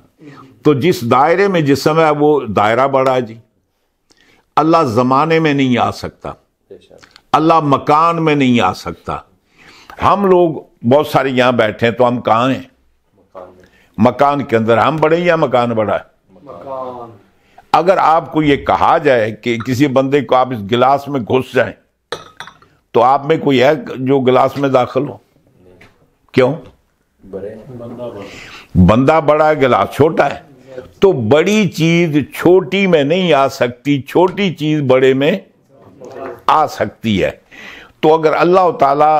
A: تو جس دائرے میں جسم ہے وہ دائرہ بڑا ہے جی۔ اللہ زمانے میں نہیں آ سکتا، اللہ مکان میں نہیں آ سکتا۔ ہم لوگ بہت سارے یہاں بیٹھے ہیں تو ہم کہاں ہیں؟ مکان کے اندر۔ ہم بڑے یا مکان بڑا ہے؟ اگر آپ کو یہ کہا جائے کہ کسی بندے کو آپ اس گلاس میں گھس جائیں تو آپ میں کوئی ہے جو گلاس میں داخل ہو؟ کیوں؟ بندہ بڑا ہے، گلاس چھوٹا ہے۔ تو بڑی چیز چھوٹی میں نہیں آ سکتی، چھوٹی چیز بڑے میں آ سکتی ہے۔ تو اگر اللہ تعالی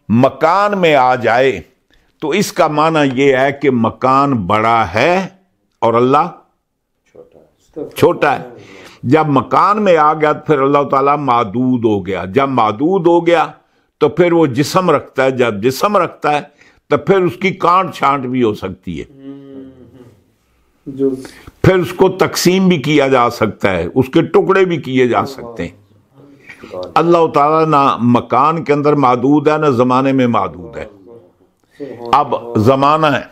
A: مکان میں آ جائے تو اس کا معنی یہ ہے کہ مکان بڑا ہے اور اللہ چھوٹا ہے۔ جب مکان میں آ گیا تو پھر اللہ تعالیٰ معدود ہو گیا۔ جب معدود ہو گیا تو پھر وہ جسم رکھتا ہے، جب جسم رکھتا ہے تو پھر اس کی کانٹ چھانٹ بھی ہو سکتی ہے، پھر اس کو تقسیم بھی کیا جا سکتا ہے، اس کے ٹکڑے بھی کیے جا سکتے ہیں۔ اللہ تعالیٰ نہ مکان کے اندر محدود ہے، نہ زمانے میں محدود ہے۔ اب زمانہ ہے،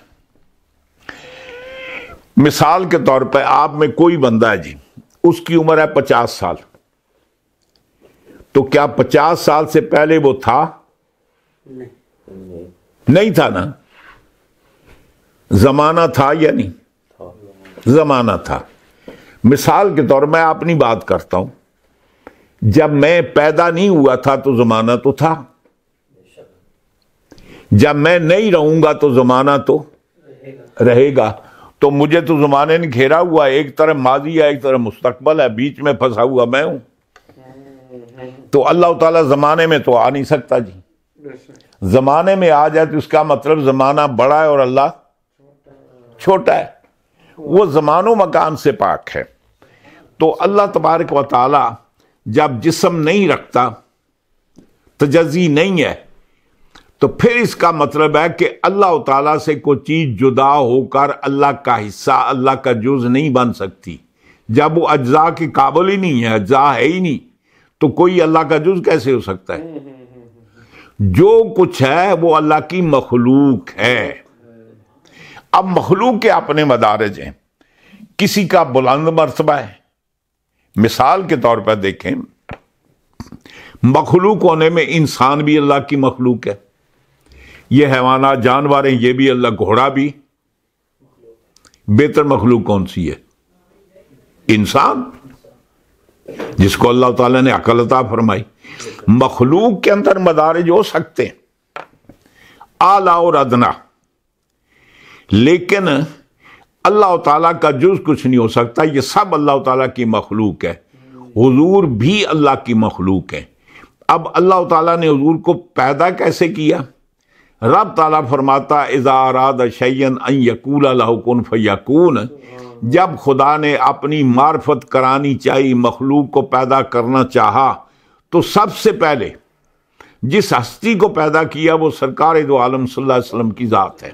A: مثال کے طور پہ آپ میں کوئی بندہ ہے جی، اس کی عمر ہے 50 سال، تو کیا 50 سال سے پہلے وہ تھا؟ نہیں تھا نا۔ زمانہ تھا یا نہیں؟ زمانہ تھا۔ مثال کے طور میں اپنی بات کرتا ہوں، جب میں پیدا نہیں ہوا تھا تو زمانہ تو تھا، جب میں نہیں رہوں گا تو زمانہ تو رہے گا۔ تو مجھے تو زمانے نے گھیرا ہوا ہے، ایک طرف ماضی ہے، ایک طرف مستقبل ہے، بیچ میں پھنسا ہوا میں ہوں۔ تو اللہ تعالیٰ زمانے میں تو آ نہیں سکتا جی۔ زمانے میں آ جائے تو اس کا مطلب زمانہ بڑا ہے اور اللہ چھوٹا ہے، وہ زمان و مکان سے پاک ہے۔ تو اللہ تبارک و تعالی جب جسم نہیں رکھتا، تجزی نہیں ہے، تو پھر اس کا مطلب ہے کہ اللہ تعالیٰ سے کوئی چیز جدا ہو کر اللہ کا حصہ، اللہ کا جز نہیں بن سکتی۔ جب وہ اجزاء کے قابل ہی نہیں ہے، اجزاء ہے ہی نہیں، تو کوئی اللہ کا جز کیسے ہو سکتا ہے؟ جو کچھ ہے وہ اللہ کی مخلوق ہے۔ اب مخلوق کے اپنے مدارج ہیں، کسی کا بلند مرتبہ ہے۔ مثال کے طور پر دیکھیں، مخلوق ہونے میں انسان بھی اللہ کی مخلوق ہے، یہ حیوانات جانور ہیں، یہ بھی اللہ، گھوڑا بھی۔ بہتر مخلوق کون سی ہے؟ انسان، جس کو اللہ تعالیٰ نے عقل عطا فرمائی۔ مخلوق کے اندر مدارج ہو سکتے ہیں، اعلیٰ اور ادنا، لیکن اللہ تعالیٰ کا جز کچھ نہیں ہو سکتا۔ یہ سب اللہ تعالیٰ کی مخلوق ہے، حضور بھی اللہ کی مخلوق ہے۔ اب اللہ تعالیٰ نے حضور کو پیدا کیسے کیا؟ رب تعالیٰ فرماتا اذا اراد شیئا ان یقول لہ کن فیکون، جب خدا نے اپنی معرفت کرانی چاہی، مخلوق کو پیدا کرنا چاہا، تو سب سے پہلے جس ہستی کو پیدا کیا وہ سرکار دو عالم صلی اللہ علیہ وسلم کی ذات ہے۔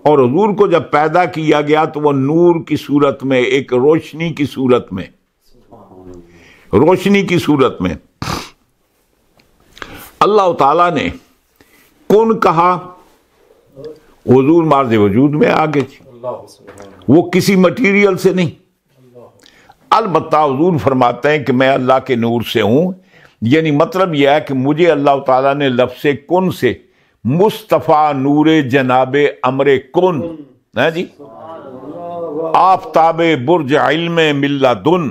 A: اور حضور کو جب پیدا کیا گیا تو وہ نور کی صورت میں، ایک روشنی کی صورت میں، روشنی کی صورت میں اللہ تعالیٰ نے کون کہا، حضور مارز وجود میں آگے تھی، وہ کسی مٹیریل سے نہیں۔ البتہ حضور فرماتے ہیں کہ میں اللہ کے نور سے ہوں، یعنی مطلب یہ ہے کہ مجھے اللہ تعالیٰ نے لفظ کن سے مصطفیٰ نور جناب امر کن ہے جی، آفتاب برج علم ملا دن،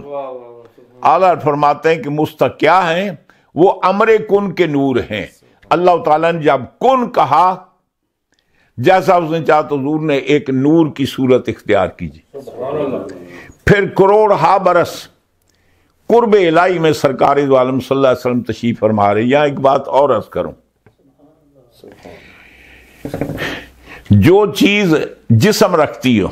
A: اعلیٰ فرماتے ہیں کہ مستق کیا ہیں؟ وہ امر کن کے نور ہیں۔ اللہ تعالیٰ نے جب کن کہا، جیسا اس نے چاہا تو حضور نے ایک نور کی صورت اختیار کیجیے۔ پھر کروڑ ہا برس قرب الہی میں سرکار دو عالم صلی اللہ علیہ وسلم تشریف فرما رہے۔ یہاں ایک بات اور عرض کروں، جو چیز جسم رکھتی ہو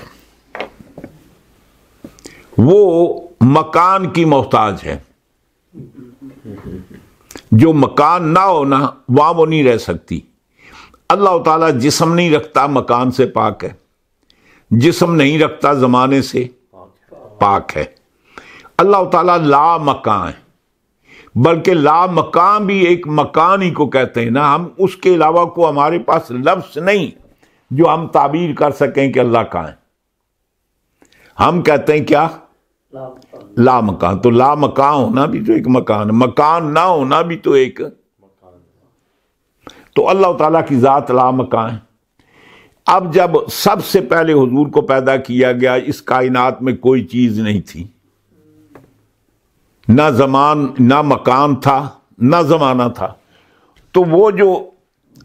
A: وہ مکان کی محتاج ہے، جو مکان نہ ہونا وہاں وہ نہیں رہ سکتی۔ اللہ تعالیٰ جسم نہیں رکھتا، مکان سے پاک ہے، جسم نہیں رکھتا، زمانے سے پاک ہے۔ اللہ تعالیٰ لا مکان ہے، بلکہ لا مکان بھی ایک مکان ہی کو کہتے ہیں نا، ہم اس کے علاوہ کو ہمارے پاس لفظ نہیں جو ہم تعبیر کر سکیں کہ اللہ کہاں ہے۔ ہم کہتے ہیں کیا؟ لا مکان۔ تو لا مکان ہونا بھی تو ایک مکان، مکان نہ ہونا بھی تو ایک۔ تو اللہ تعالیٰ کی ذات لا مکان ہے۔ اب جب سب سے پہلے حضور کو پیدا کیا گیا، اس کائنات میں کوئی چیز نہیں تھی، نہ زمان نہ مکان تھا نہ زمانہ تھا، تو وہ جو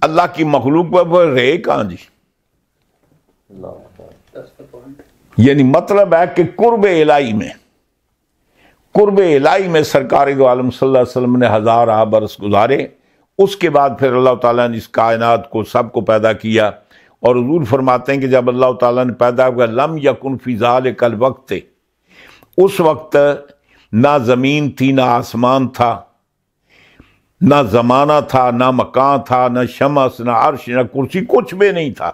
A: اللہ کی مخلوق پر وہ رہے کہاں جی؟ یعنی مطلب ہے کہ قرب الہی میں سرکار دو عالم صلی اللہ علیہ وسلم نے 1000 برس گزارے۔ اس کے بعد پھر اللہ تعالیٰ نے اس کائنات کو سب کو پیدا کیا، اور حضور فرماتے ہیں کہ جب اللہ تعالیٰ نے پیدا کیا، لم یکن فی ذالک الوقت، اس وقت نہ زمین تھی، نہ آسمان تھا، نہ زمانہ تھا، نہ مکان تھا، نہ شمس، نہ عرش، نہ کرسی، کچھ بھی نہیں تھا۔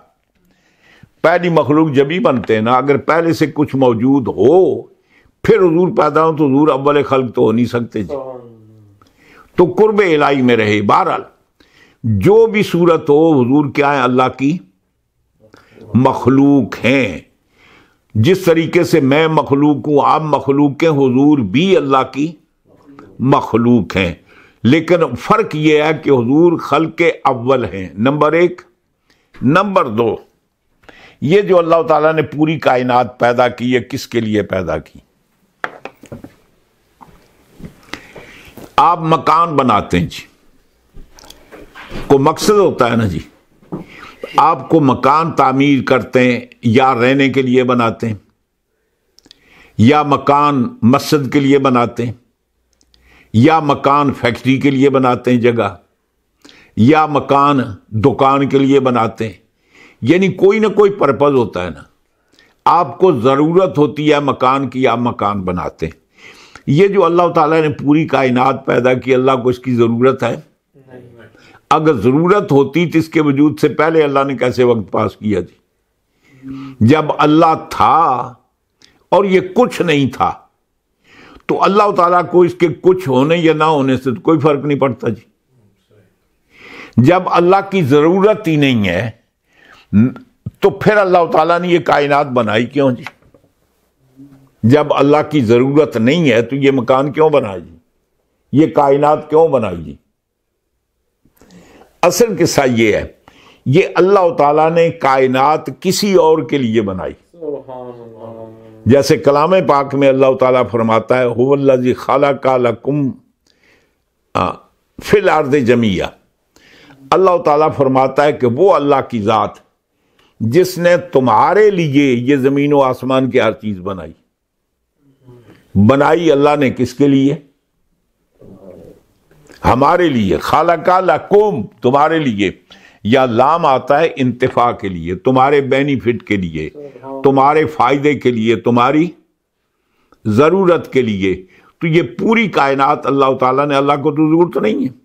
A: پہلی مخلوق جب ہی بنتے ہیں نا، اگر پہلے سے کچھ موجود ہو پھر حضور پیدا ہو تو حضور اول خلق تو ہو نہیں سکتے جی۔ تو قرب الہی میں رہے۔ بہرحال جو بھی صورت ہو، حضور کیا ہے؟ اللہ کی مخلوق ہیں۔ جس طریقے سے میں مخلوق ہوں، آپ مخلوق ہیں، حضور بھی اللہ کی مخلوق ہیں، لیکن فرق یہ ہے کہ حضور خلق اول ہیں، نمبر 1۔ نمبر 2، یہ جو اللہ تعالیٰ نے پوری کائنات پیدا کی ہے، کس کے لیے پیدا کی؟ آپ مکان بناتے ہیں جی، کو مقصد ہوتا ہے نا جی، آپ کو مکان تعمیر کرتے ہیں، یا رہنے کے لیے بناتے ہیں، یا مکان مسجد کے لیے بناتے ہیں، یا مکان فیکٹری کے لیے بناتے ہیں جگہ، یا مکان دکان کے لیے بناتے ہیں۔ یعنی کوئی نہ کوئی پرپز ہوتا ہے نا، آپ کو ضرورت ہوتی ہے مکان کی، آپ مکان بناتے ہیں۔ یہ جو اللہ تعالیٰ نے پوری کائنات پیدا کی، اللہ کو اس کی ضرورت ہے؟ اگر ضرورت ہوتی تو اس کے وجود سے پہلے اللہ نے کیسے وقت پاس کیا جی؟ جب اللہ تھا اور یہ کچھ نہیں تھا، تو اللہ تعالیٰ کو اس کے کچھ ہونے یا نہ ہونے سے کوئی فرق نہیں پڑتا جی۔ جب اللہ کی ضرورت ہی نہیں ہے تو پھر اللہ تعالیٰ نے یہ کائنات بنائی کیوں جی؟ جب اللہ کی ضرورت نہیں ہے تو یہ مکان کیوں بنائی جی؟ یہ کائنات کیوں بنائی جی؟ اصل قصہ یہ ہے، یہ اللہ تعالیٰ نے کائنات کسی اور کے لیے بنائی۔ جیسے کلام پاک میں اللہ تعالیٰ فرماتا ہے، هو الذی خلق لکم فی الارض جمیعا۔ اللہ تعالیٰ فرماتا ہے کہ وہ اللہ کی ذات جس نے تمہارے لیے یہ زمین و آسمان کی ہر چیز بنائی۔ بنائی اللہ نے کس کے لیے؟ ہمارے لیے۔ خلق لکم، تمہارے لیے، یا لام آتا ہے انتفاع کے لیے، تمہارے بینیفٹ کے لیے، تمہارے فائدے کے لیے، تمہاری ضرورت کے لیے۔ تو یہ پوری کائنات اللہ تعالیٰ نے، اللہ کو تو ضرورت نہیں ہے،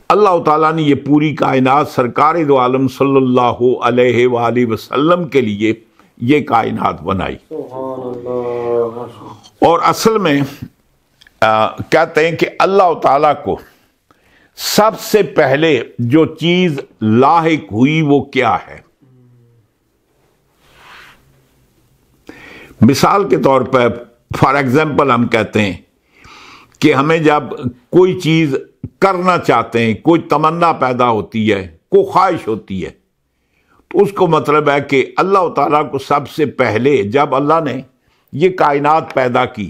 A: اللہ تعالیٰ نے یہ پوری کائنات سرکار دو عالم صلی اللہ علیہ وآلہ وسلم کے لیے یہ کائنات بنائی۔ اور اصل میں کہتے ہیں کہ اللہ تعالیٰ کو سب سے پہلے جو چیز لاحق ہوئی وہ کیا ہے؟ مثال کے طور پر فار ایگزامپل ہم کہتے ہیں کہ ہمیں جب کوئی چیز کرنا چاہتے ہیں، کوئی تمنا پیدا ہوتی ہے، کوئی خواہش ہوتی ہے، تو اس کو مطلب ہے کہ اللہ تعالیٰ کو سب سے پہلے جب اللہ نے یہ کائنات پیدا کی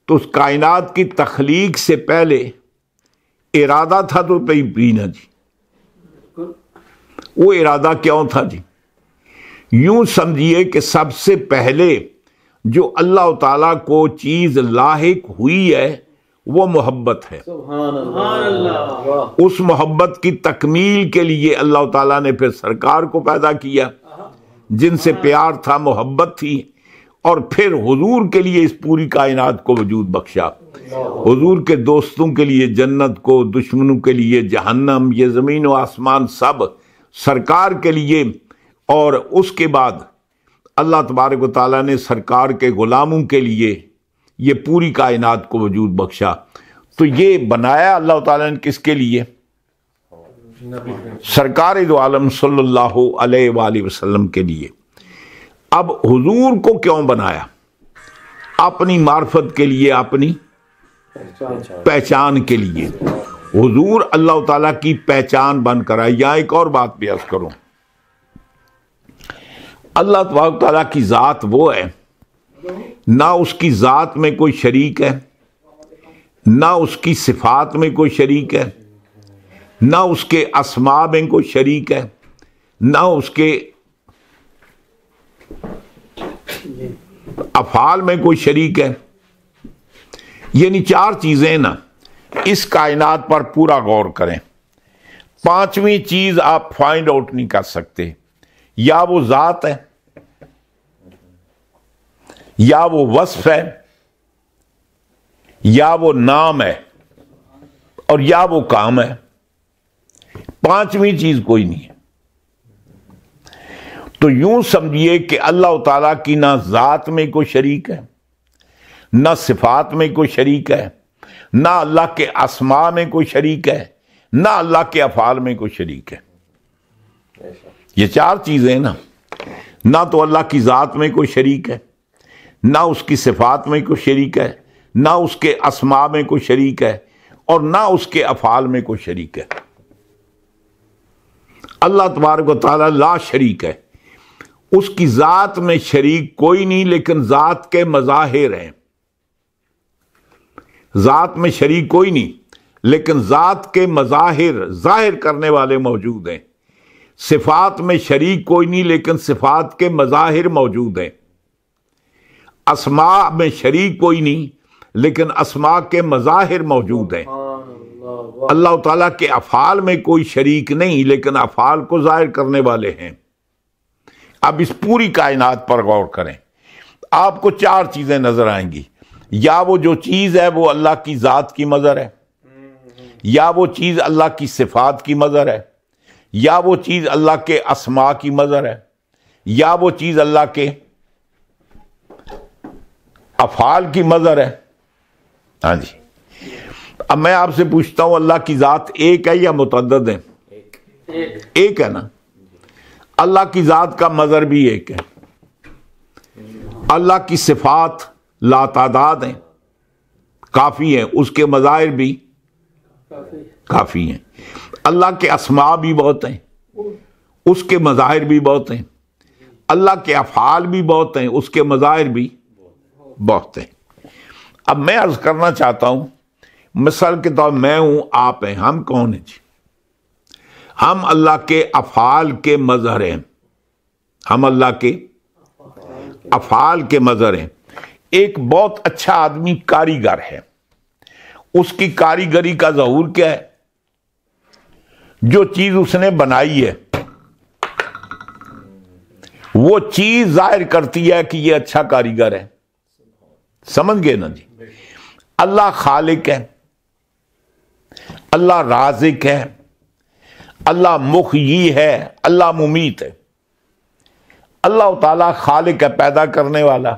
A: تو اس کائنات کی تخلیق سے پہلے ارادہ تھا تو پینا جی، وہ ارادہ کیوں تھا جی؟ یوں سمجھیے کہ سب سے پہلے جو اللہ تعالیٰ کو چیز لاحق ہوئی ہے وہ محبت ہے۔
B: سبحان اللہ۔
A: اس محبت کی تکمیل کے لیے اللہ تعالیٰ نے پھر سرکار کو پیدا کیا، جن سے پیار تھا، محبت تھی، اور پھر حضور کے لیے اس پوری کائنات کو وجود بخشا۔ حضور کے دوستوں کے لیے جنت کو، دشمنوں کے لیے جہنم، یہ زمین و آسمان سب سرکار کے لیے، اور اس کے بعد اللہ تبارک و تعالیٰ نے سرکار کے غلاموں کے لیے یہ پوری کائنات کو وجود بخشا۔ تو یہ بنایا اللہ تعالیٰ نے کس کے لیے؟ سرکار دو عالم صلی اللہ علیہ وآلہ وسلم کے لیے۔ اب حضور کو کیوں بنایا؟ اپنی معرفت کے لیے، اپنی پہچان کے لیے۔ حضور اللہ تعالیٰ کی پہچان بن کر آئے۔ یہاں ایک اور بات بھی عرض کروں، اللہ تبارک تعالیٰ کی ذات وہ ہے، نہ اس کی ذات میں کوئی شریک ہے، نہ اس کی صفات میں کوئی شریک ہے، نہ اس کے اسماء میں کوئی شریک ہے، نہ اس کے افعال میں کوئی شریک ہے۔ یعنی چار چیزیں نا اس کائنات پر پورا غور کریں، پانچویں چیز آپ فائنڈ آؤٹ نہیں کر سکتے۔ یا وہ ذات ہے، یا وہ وصف ہے، یا وہ نام ہے، اور یا وہ کام ہے۔ پانچویں چیز کوئی نہیں ہے۔ تو یوں سمجھیے کہ اللہ تعالیٰ کی نہ ذات میں کوئی شریک ہے، نہ صفات میں کوئی شریک ہے، نہ اللہ کے اسماء میں کوئی شریک ہے، نہ اللہ کے افعال میں کوئی شریک ہے۔ یہ چار چیزیں نا، نہ تو اللہ کی ذات میں کوئی شریک ہے، نہ اس کی صفات میں کوئی شریک ہے، نہ اس کے اسماء میں کوئی شریک ہے، اور نہ اس کے افعال میں کوئی شریک ہے۔ اللہ تبارک و تعالیٰ لا شریک ہے۔ اس کی ذات میں شریک کوئی نہیں، لیکن ذات کے مظاہر ہیں۔ ذات میں شریک کوئی نہیں، لیکن ذات کے مظاہر، ظاہر کرنے والے موجود ہیں۔ صفات میں شریک کوئی نہیں، لیکن صفات کے مظاہر موجود ہیں۔ اسماء میں شریک کوئی نہیں، لیکن اسماء کے مظاہر موجود ہیں۔ اللہ تعالیٰ کے افعال میں کوئی شریک نہیں، لیکن افعال کو ظاہر کرنے والے ہیں۔ اب اس پوری کائنات پر غور کریں، آپ کو چار چیزیں نظر آئیں گی۔ یا وہ جو چیز ہے وہ اللہ کی ذات کی مظہر ہے، یا وہ چیز اللہ کی صفات کی مظہر ہے، یا وہ چیز اللہ کے اسماء کی مظہر ہے، یا وہ چیز اللہ کے افعال کی مظہر ہے۔ ہاں جی، اب میں آپ سے پوچھتا ہوں، اللہ کی ذات ایک ہے یا متعدد ہے؟ ایک ہے نا۔ اللہ کی ذات کا مظہر بھی ایک ہے۔ اللہ کی صفات لاتعداد ہیں، کافی ہیں، اس کے مظاہر بھی کافی ہیں۔ اللہ کے اسماء بھی بہت ہیں، اس کے مظاہر بھی بہت ہیں۔ اللہ کے افعال بھی بہت ہیں، اس کے مظاہر بھی بہت ہیں۔ اب میں عرض کرنا چاہتا ہوں، مثال کے طور میں ہوں، آپ ہیں، ہم کون ہیں جی؟ ہم اللہ کے افعال کے مظہر ہیں۔ ہم اللہ کے افعال کے مظہر ہیں۔ ایک بہت اچھا آدمی کاریگر ہے، اس کی کاریگری کا ظہور کیا ہے؟ جو چیز اس نے بنائی ہے وہ چیز ظاہر کرتی ہے کہ یہ اچھا کاریگر ہے۔ سمجھ گئے نا جی؟ اللہ خالق ہے، اللہ رازق ہے، اللہ محیی ہے، اللہ ممیت ہے۔ اللہ تعالیٰ خالق ہے، پیدا کرنے والا۔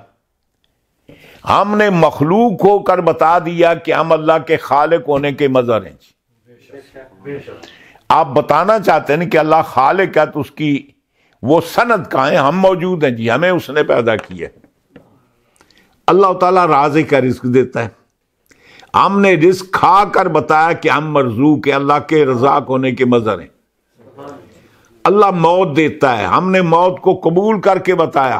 A: ہم نے مخلوق ہو کر بتا دیا کہ ہم اللہ کے خالق ہونے کے مظہر ہیں جی۔ آپ بتانا چاہتے ہیں کہ اللہ خالق ہے تو اس کی وہ سند کہاں ہے؟ ہم موجود ہیں جی، ہمیں اس نے پیدا کیا ہے۔ اللہ تعالیٰ رازق ہے، رزق دیتا ہے۔ ہم نے رزق کھا کر بتایا کہ ہم مرزوق ہیں، اللہ کے رزاق ہونے کے مظہر ہیں۔ اللہ موت دیتا ہے، ہم نے موت کو قبول کر کے بتایا۔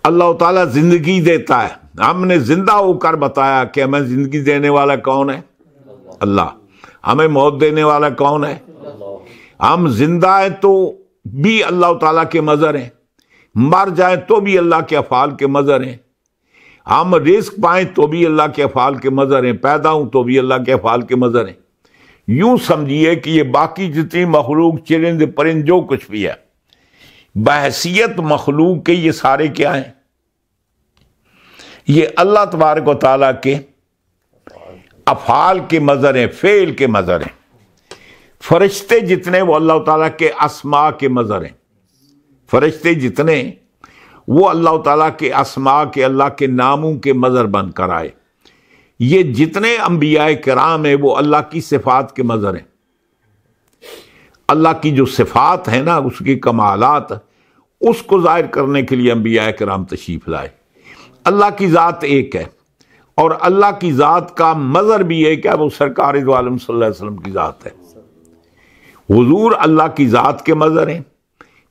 A: اللہ تعالیٰ زندگی دیتا ہے، ہم نے زندہ ہو کر بتایا کہ ہمیں زندگی دینے والا کون ہے؟ اللہ۔ ہمیں موت دینے والا کون ہے؟ ہم زندہ ہیں تو بھی اللہ تعالیٰ کے مظہر ہیں، مر جائیں تو بھی اللہ کے افعال کے مظہر ہیں، ہم رزق پائیں تو بھی اللہ کے افعال کے مظہر ہیں، پیدا ہوں تو بھی اللہ کے افعال کے مظہر ہیں۔ یوں سمجھیے کہ یہ باقی جتنی مخلوق، چرند پرند، جو کچھ بھی ہے، بحیثیت مخلوق کے یہ سارے کیا ہیں؟ یہ اللہ تبارک و تعالیٰ کے افعال کے مظہر ہیں، فعل کے مظہر ہیں۔ فرشتے جتنے وہ اللہ تعالیٰ کے اسماء کے مظہر ہیں، فرشتے جتنے وہ اللہ تعالیٰ کے اسماء کے، اللہ کے ناموں کے مظہر بن کر آئے۔ یہ جتنے انبیاء کرام ہیں وہ اللہ کی صفات کے مظہر ہیں۔ اللہ کی جو صفات ہیں نا، اس کی کمالات، اس کو ظاہر کرنے کے لیے انبیاء کرام تشریف لائے۔ اللہ کی ذات ایک ہے، اور اللہ کی ذات کا مظہر بھی ہے کہ وہ سرکار دو عالم صلی اللہ علیہ وسلم کی ذات ہے۔ حضور اللہ کی ذات کے مظہر ہیں،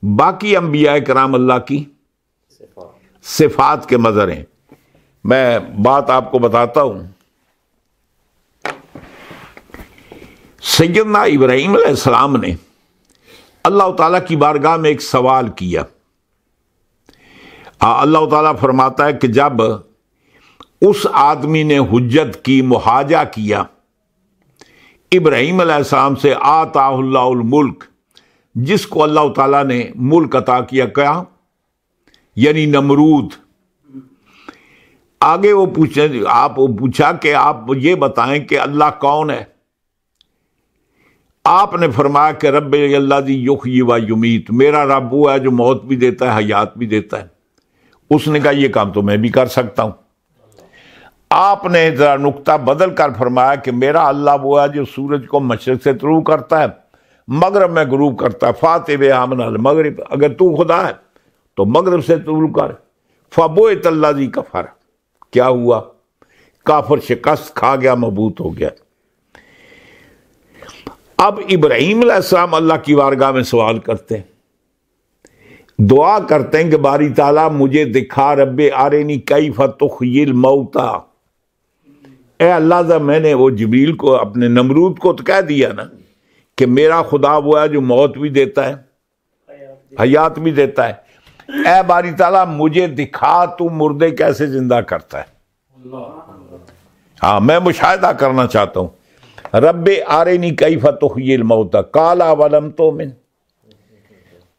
A: باقی انبیاء کرام اللہ کی صفات کے مظہر ہیں۔ میں بات آپ کو بتاتا ہوں، سیدنا ابراہیم علیہ السلام نے اللہ تعالیٰ کی بارگاہ میں ایک سوال کیا۔ اللہ تعالیٰ فرماتا ہے کہ جب اس آدمی نے حجت کی، محاجہ کیا ابراہیم علیہ السلام سے، آتاہ اللہ الملک، جس کو اللہ تعالیٰ نے ملک عطا کیا، کیا؟ یعنی نمرود۔ آگے وہ پوچھا کہ آپ یہ بتائیں کہ اللہ کون ہے؟ آپ نے فرمایا کہ رب اللہ ذی یحیی و یمیت، میرا رب وہ ہے جو موت بھی دیتا ہے، حیات بھی دیتا ہے۔ اس نے کہا یہ کام تو میں بھی کر سکتا ہوں۔ آپ نے ذرا نقطہ بدل کر فرمایا کہ میرا اللہ وہ ہے جو سورج کو مشرق سے طلوع کرتا ہے، مغرب میں غروب کرتا ہے، فاتح آمن المغرب، اگر تو خدا ہے تو مغرب سے طلوع کر۔ فبوئت الذی کفر، کیا ہوا؟ کافر شکست کھا گیا، مبہوت ہو گیا۔ اب ابراہیم علیہ السلام اللہ کی بارگاہ میں سوال کرتے ہیں، دعا کرتے ہیں کہ باری تعالیٰ مجھے دکھا، رب آرینی کیف تحیی الموتیٰ۔ اے اللہ ذا، میں نے وہ جبریل کو، اپنے نمرود کو تو کہہ دیا نا کہ میرا خدا وہ ہے جو موت بھی دیتا ہے، حیات بھی دیتا ہے۔ اے باری تعالیٰ مجھے دکھا تو مردے کیسے زندہ کرتا ہے۔ ہاں، میں مشاہدہ کرنا چاہتا ہوں۔ رب آرینی کیف تحیی الموتیٰ قال اولم تؤمن۔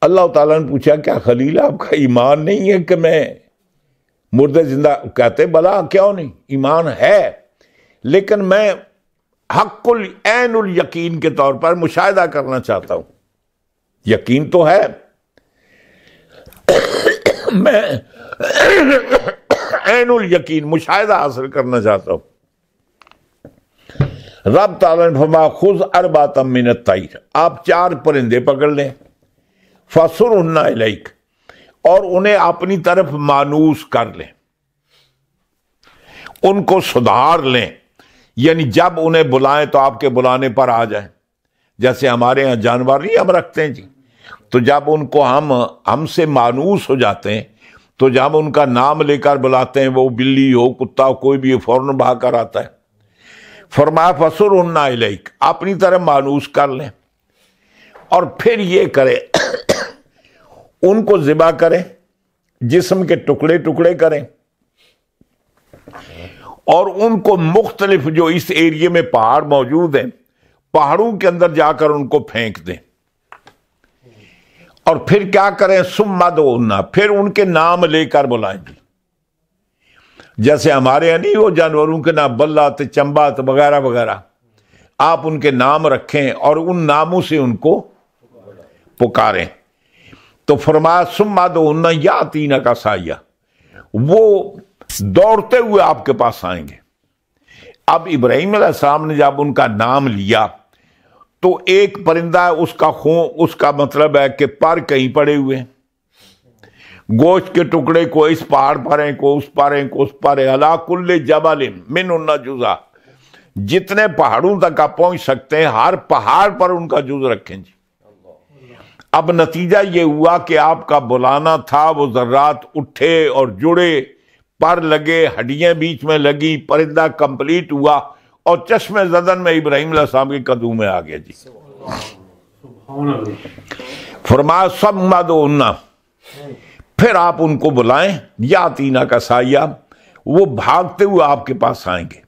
A: اللہ تعالیٰ نے پوچھا کیا خلیل آپ کا ایمان نہیں ہے کہ میں مردے زندہ؟ کہتے بلا کیوں نہیں، ایمان ہے، لیکن میں حق العین الیقین کے طور پر مشاہدہ کرنا چاہتا ہوں۔ یقین تو ہے، میں عین الیقین مشاہدہ حاصل کرنا چاہتا ہوں۔ رب تعالیٰ نے فرمایا خذ اربعۃ من الطیر، آپ 4 پرندے پکڑ لیں، فصرہن الیک، اور انہیں اپنی طرف مانوس کر لیں، ان کو سدھار لیں، یعنی جب انہیں بلائیں تو آپ کے بلانے پر آ جائیں۔ جیسے ہمارے ہاں جانور نہیں ہم رکھتے ہیں جی، تو جب ان کو ہم سے مانوس ہو جاتے ہیں تو جب ان کا نام لے کر بلاتے ہیں، وہ بلی ہو، کتا ہو، کوئی بھی فوراً بھاگ کر آتا ہے۔ فرمایا فصرہن الیک، اپنی طرف مانوس کر لیں، اور پھر یہ کریں ان کو ذبح کریں، جسم کے ٹکڑے ٹکڑے کریں، اور ان کو مختلف جو اس ایریے میں پہاڑ موجود ہیں، پہاڑوں کے اندر جا کر ان کو پھینک دیں، اور پھر کیا کریں؟ ثم ادعوہن، پھر ان کے نام لے کر بلائیں گے۔ جیسے ہمارے یہاں نہیں وہ جانوروں کے نام بلات، چمبات وغیرہ وغیرہ، آپ ان کے نام رکھیں اور ان ناموں سے ان کو پکاریں۔ تو فرمایا ثم ادعوہن یاتینک سعیا، وہ دوڑتے ہوئے آپ کے پاس آئیں گے۔ اب ابراہیم علیہ السلام نے جب ان کا نام لیا تو ایک پرندہ ہے، اس کا مطلب ہے کہ پر کہیں پڑے ہوئے ہیں، گوشت کے ٹکڑے کو اس پہاڑ پر ہیں، کو اس پر ہیں، کو اس پر ہیں، علی کل جبل منہن جزء، جتنے پہاڑوں تک آپ پہنچ سکتے ہیں ہر پہاڑ پر ان کا جز رکھیں جی۔ اب نتیجہ یہ ہوا کہ آپ کا بلانا تھا، وہ ذرات اٹھے اور جڑے، پر لگے، ہڈیاں بیچ میں لگی، پرندہ کمپلیٹ ہوا اور چشم زدن میں ابراہیم علیہ السلام کے قدوں میں آ گیا جی۔ فرمایا سمدہن، پھر آپ ان کو بلائیں، یاتینا کا سایہ، وہ بھاگتے ہوئے آپ کے پاس آئیں گے۔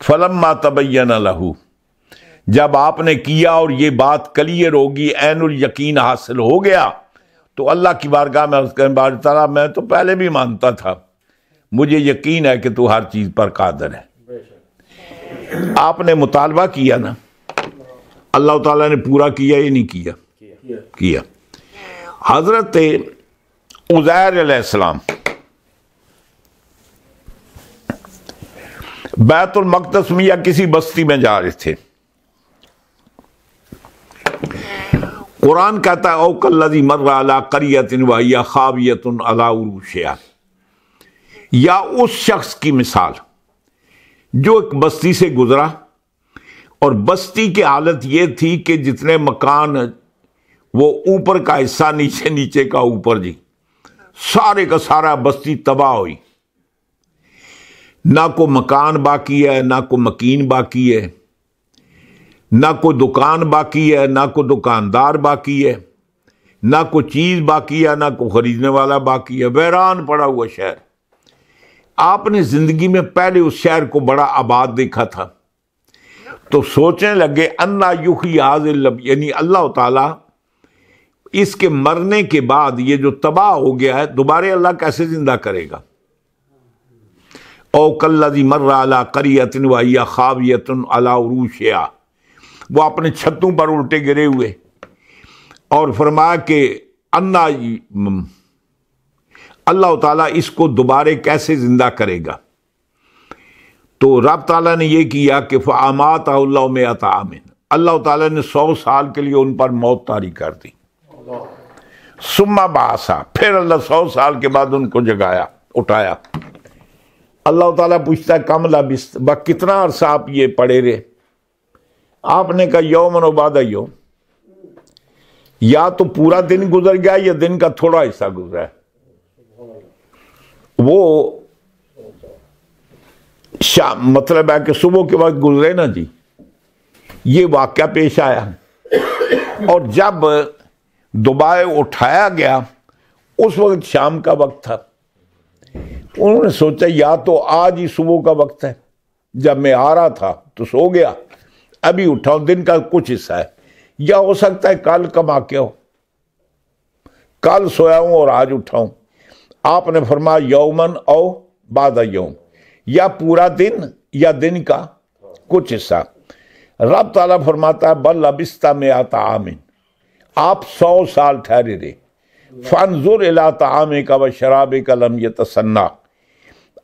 A: فلما تبین لہ، جب آپ نے کیا اور یہ بات کلیئر ہوگی، عین الیقین حاصل ہو گیا، تو اللہ کی بارگاہ میں عرض کریں بار تعالیٰ میں تو پہلے بھی مانتا تھا، مجھے یقین ہے کہ تو ہر چیز پر قادر ہے۔ آپ نے مطالبہ کیا نا، اللہ تعالیٰ نے پورا کیا یا نہیں کیا؟ کیا۔ حضرت عزیر علیہ السلام بیت المقدس میں یا کسی بستی میں جا رہے تھے، قرآن کہتا ہے او کالذی مر علی قریۃ وہی خاویۃ علی عروشہا، یا اس شخص کی مثال جو ایک بستی سے گزرا اور بستی کی حالت یہ تھی کہ جتنے مکان وہ اوپر کا حصہ نیچے، نیچے کا اوپر جی، سارے کا سارا بستی تباہ ہوئی، نہ کوئی مکان باقی ہے، نہ کوئی مکین باقی ہے، نہ کوئی دکان باقی ہے، نہ کوئی دکاندار باقی ہے، نہ کوئی چیز باقی ہے، نہ کوئی خریدنے والا باقی ہے، ویران پڑا ہوا شہر۔ آپ نے زندگی میں پہلے اس شہر کو بڑا آباد دیکھا تھا، تو سوچنے لگے انا یحیی ھذا الذی، یعنی اللہ تعالیٰ اس کے مرنے کے بعد یہ جو تباہ ہو گیا ہے دوبارہ اللہ کیسے زندہ کرے گا؟ او کالذی مر علی قریۃ وہی خاویۃ علی عروشہا، وہ اپنے چھتوں پر الٹے گرے ہوئے، اور فرمایا کہ انا، اللہ تعالیٰ اس کو دوبارہ کیسے زندہ کرے گا؟ تو رب تعالیٰ نے یہ کیا کہ فاماتہ اللہ مئۃ عام، اللہ تعالیٰ نے 100 سال کے لیے ان پر موت طاری کر دی۔ ثم بعثا، پھر اللہ 100 سال کے بعد ان کو جگایا، اٹھایا۔ اللہ تعالیٰ پوچھتا ہے کم لبثت، کتنا عرصہ آپ یہ پڑے رہے؟ آپ نے کہا یومن و بعد یوم، یا تو پورا دن گزر گیا یا دن کا تھوڑا حصہ گزرا ہے۔ وہ شام، مطلب ہے کہ صبح کے وقت گزرے نا جی، یہ واقعہ پیش آیا، اور جب دوبارہ اٹھایا گیا اس وقت شام کا وقت تھا۔ انہوں نے سوچا یا تو آج ہی صبح کا وقت ہے، جب میں آ رہا تھا تو سو گیا، ابھی اٹھاؤں، دن کا کچھ حصہ ہے، یا ہو سکتا ہے کل کا واقعہ ہو، کل سویا ہوں اور آج اٹھاؤں۔ آپ نے فرمایا یومن او بعد یوم، یا پورا دن یا دن کا کچھ حصہ۔ رب تعالیٰ فرماتا ہے بل لبثت مئۃ عام، آپ 100 سال ٹھہرے رہے۔ فانظر الی طعامک و شرابک لم یتسنہ،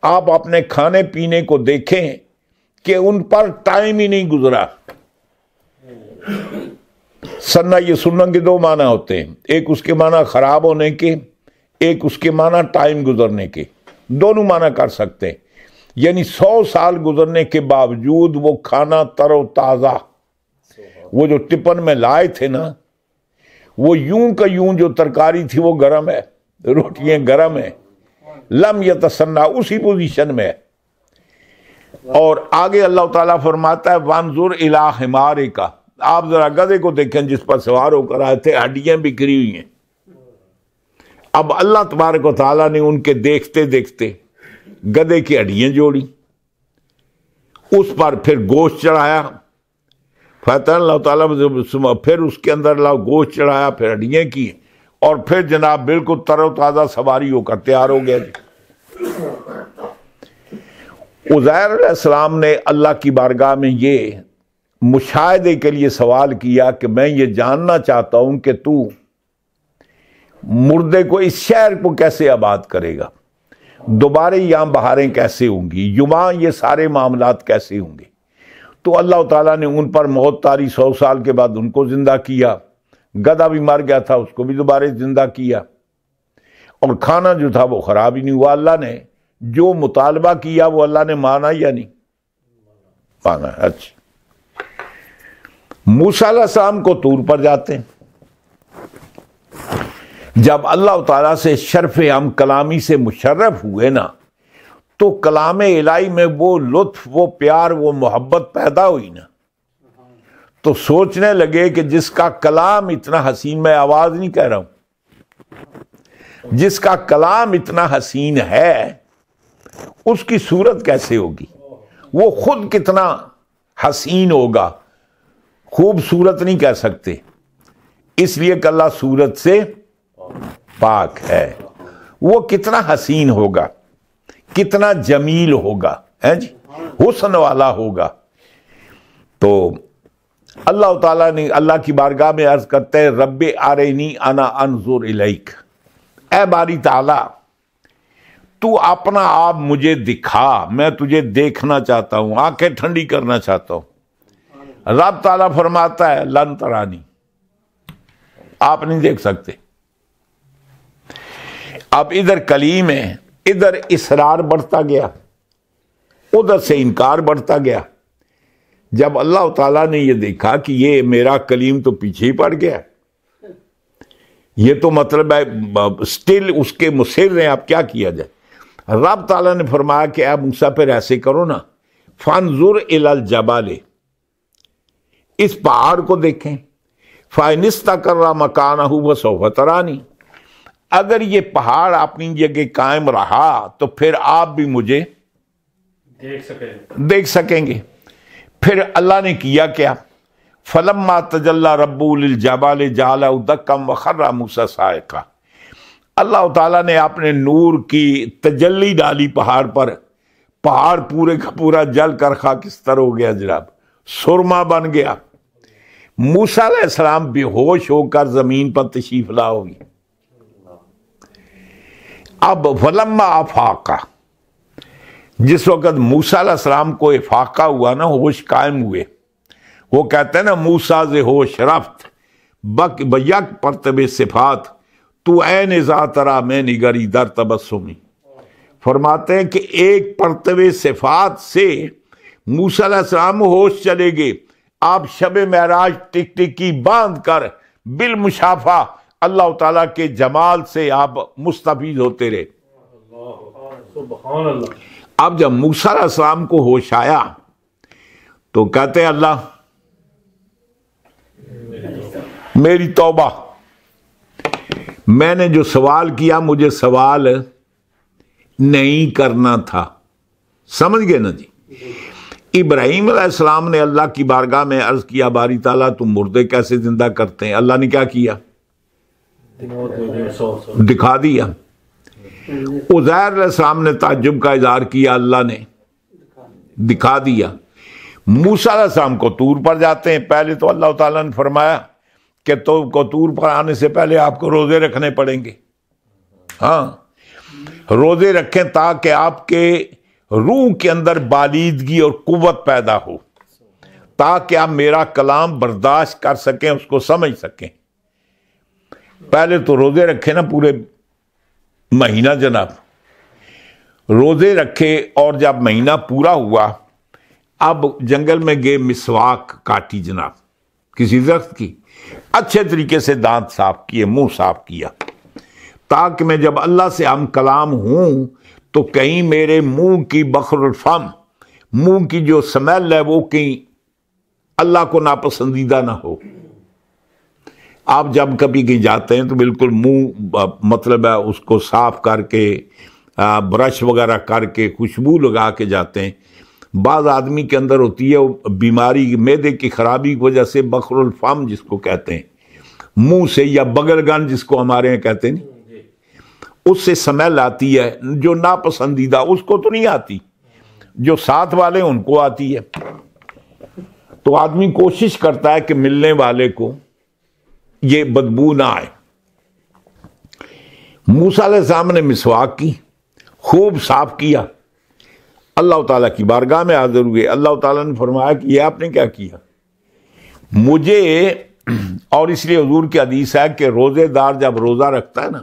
A: آپ اپنے کھانے پینے کو دیکھیں کہ ان پر ٹائم ہی نہیں گزرا۔ سنہ، یہ سنن کے 2 معنی ہوتے ہیں، ایک اس کے معنی خراب ہونے کے، ایک اس کے معنی ٹائم گزرنے کے، دونوں معنی کر سکتے ہیں۔ یعنی 100 سال گزرنے کے باوجود وہ کھانا تر و تازہ، وہ جو ٹپن میں لائے تھے نا، وہ یوں کا یوں جو ترکاری تھی وہ گرم ہے، روٹیاں گرم ہیں، لم یتسنہ، اسی پوزیشن میں ہے۔ اور آگے اللہ تعالیٰ فرماتا ہے وانظر الی حمارک، آپ ذرا گدھے کو دیکھیں جس پر سوار ہو کر آئے تھے، ہڈیاں بکھری ہوئی ہیں۔ اب اللہ تبارک و تعالیٰ نے ان کے دیکھتے دیکھتے گدھے کی ہڈیاں جوڑی، اس پر پھر گوشت چڑھایا، فتح اللہ تعالیٰ، پھر اس کے اندر اللہ گوشت چڑھایا، پھر ہڈیاں کی، اور پھر جناب بالکل تر و تازہ سواری ہو کر تیار ہو گیا جی۔ عزیر علیہ السلام نے اللہ کی بارگاہ میں یہ مشاہدے کے لیے سوال کیا کہ میں یہ جاننا چاہتا ہوں کہ تو مردے کو، اس شہر کو کیسے آباد کرے گا، دوبارہ یہاں بہاریں کیسے ہوں گی، یہاں یہ سارے معاملات کیسے ہوں گے؟ تو اللہ تعالیٰ نے ان پر موت طاری، 100 سال کے بعد ان کو زندہ کیا۔ گدھا بھی مر گیا تھا، اس کو بھی دوبارہ زندہ کیا۔ اور کھانا جو تھا وہ خراب ہی نہیں ہوا. اللہ نے جو مطالبہ کیا وہ اللہ نے مانا یا نہیں مانا. اچھا موسیٰ علیہ السلام کو طور پر جاتے ہیں. جب اللہ تعالیٰ سے شرف ہم کلامی سے مشرف ہوئے نا تو کلام الہی میں وہ لطف، وہ پیار، وہ محبت پیدا ہوئی نا، تو سوچنے لگے کہ جس کا کلام اتنا حسین، میں آواز نہیں کہہ رہا ہوں، جس کا کلام اتنا حسین ہے اس کی صورت کیسے ہوگی؟ وہ خود کتنا حسین ہوگا، خوبصورت نہیں کہہ سکتے، اس لیے کہ اللہ صورت سے پاک ہے. وہ کتنا حسین ہوگا، کتنا جمیل ہوگا، ہے جی، حسن والا ہوگا. تو اللہ تعالیٰ نے اللہ کی بارگاہ میں عرض کرتے ہیں رب ارنی انا انظر الیک، اے باری تعالیٰ تو اپنا آپ مجھے دکھا، میں تجھے دیکھنا چاہتا ہوں، آنکھیں ٹھنڈی کرنا چاہتا ہوں. رب تعالیٰ فرماتا ہے لن ترانی، آپ نہیں دیکھ سکتے. اب ادھر کلیم ہے، ادھر اصرار بڑھتا گیا، ادھر سے انکار بڑھتا گیا. جب اللہ تعالیٰ نے یہ دیکھا کہ یہ میرا کلیم تو پیچھے ہی پڑ گیا، یہ تو مطلب ہے سٹل اس کے مصر ہیں، اب کیا کیا جائے. رب تعالیٰ نے فرمایا کہ اے موسیٰ پھر ایسے کرو نا، فانظر الی الجبل، اس پہاڑ کو دیکھیں، فَإِنِ اسْتَقَرَّ مَكَانَهُ فَسَوْفَ تَرَانِی، اگر یہ پہاڑ اپنی جگہ قائم رہا تو پھر آپ بھی مجھے دیکھ سکیں گے. پھر اللہ نے کیا کیا، فَلَمَّا تَجَلَّى رَبُّهُ لِلْجَبَلِ جَعَلَهُ دَكًّا وَخَرَّ مُوسَىٰ صَاعِقًا، اللہ تعالیٰ نے اپنے نور کی تجلی ڈالی پہاڑ پر، پہاڑ پورے کا پورا جل کر خاکستر ہو گیا جناب، سرما بن گیا. موسیٰ علیہ السلام بے ہوش ہو کر زمین پر تشریف لا ہوگی. اب فلما افاقہ، جس وقت موسیٰ علیہ السلام کو افاقہ ہوا نا، ہوش قائم ہوئے، وہ کہتے ہیں نا موسیٰ ز ہوش رفت بیک پرتب صفات تو عین ذات را میں نگری در تبسمی. فرماتے ہیں کہ ایک پرتب صفات سے موسیٰ علیہ السلام ہوش چلے گئے. آپ شب معراج ٹک ٹکی باندھ کر بالمشافہ اللہ تعالیٰ کے جمال سے آپ مستفید ہوتے رہے.
B: سبحان اللہ.
A: اب جب موسیٰ علیہ السلام کو ہوش آیا تو کہتے ہیں اللہ میری توبہ، میں نے جو سوال کیا مجھے سوال نہیں کرنا تھا. سمجھ گئے نا جی. ابراہیم علیہ السلام نے اللہ کی بارگاہ میں عرض کیا باری تعالیٰ تم مردے کیسے زندہ کرتے ہیں؟ اللہ نے کیا کیا؟ دکھا دیا. عزیر علیہ السلام نے تعجب کا اظہار کیا، اللہ نے دکھا دیا. موسیٰ علیہ السلام کو طور پر جاتے ہیں، پہلے تو اللہ تعالیٰ نے فرمایا کہ تو کو طور پر آنے سے پہلے آپ کو روزے رکھنے پڑیں گے. ہاں روزے رکھیں تاکہ آپ کے روح کے اندر بالیدگی اور قوت پیدا ہو، تاکہ آپ میرا کلام برداشت کر سکیں، اس کو سمجھ سکیں. پہلے تو روزے رکھے نا پورے مہینہ جناب، روزے رکھے، اور جب مہینہ پورا ہوا اب جنگل میں گئے، مسواک کاٹی جناب کسی درخت کی، اچھے طریقے سے دانت صاف کیے، منہ صاف کیا، تاکہ میں جب اللہ سے ہم کلام ہوں تو کہیں میرے منہ کی بخر الفم، منہ کی جو سمیل ہے وہ کہیں اللہ کو ناپسندیدہ نہ ہو. آپ جب کبھی کہیں جاتے ہیں تو بالکل منہ مطلب ہے اس کو صاف کر کے برش وغیرہ کر کے خوشبو لگا کے جاتے ہیں. بعض آدمی کے اندر ہوتی ہے بیماری، معدے کی خرابی کی وجہ سے بخر الفم جس کو کہتے ہیں، منہ سے یا بغل گن جس کو ہمارے یہاں کہتے ہیں، اس سے سمیل آتی ہے جو ناپسندیدہ. اس کو تو نہیں آتی، جو ساتھ والے ان کو آتی ہے. تو آدمی کوشش کرتا ہے کہ ملنے والے کو یہ بدبو نہ آئے. موسیٰ علیہ السلام نے مسواک کی، خوب صاف کیا، اللہ تعالیٰ کی بارگاہ میں حاضر ہوئے. اللہ تعالیٰ نے فرمایا کہ یہ آپ نے کیا کیا؟ مجھے، اور اس لیے حضور کی حدیث ہے کہ روزے دار جب روزہ رکھتا ہے نا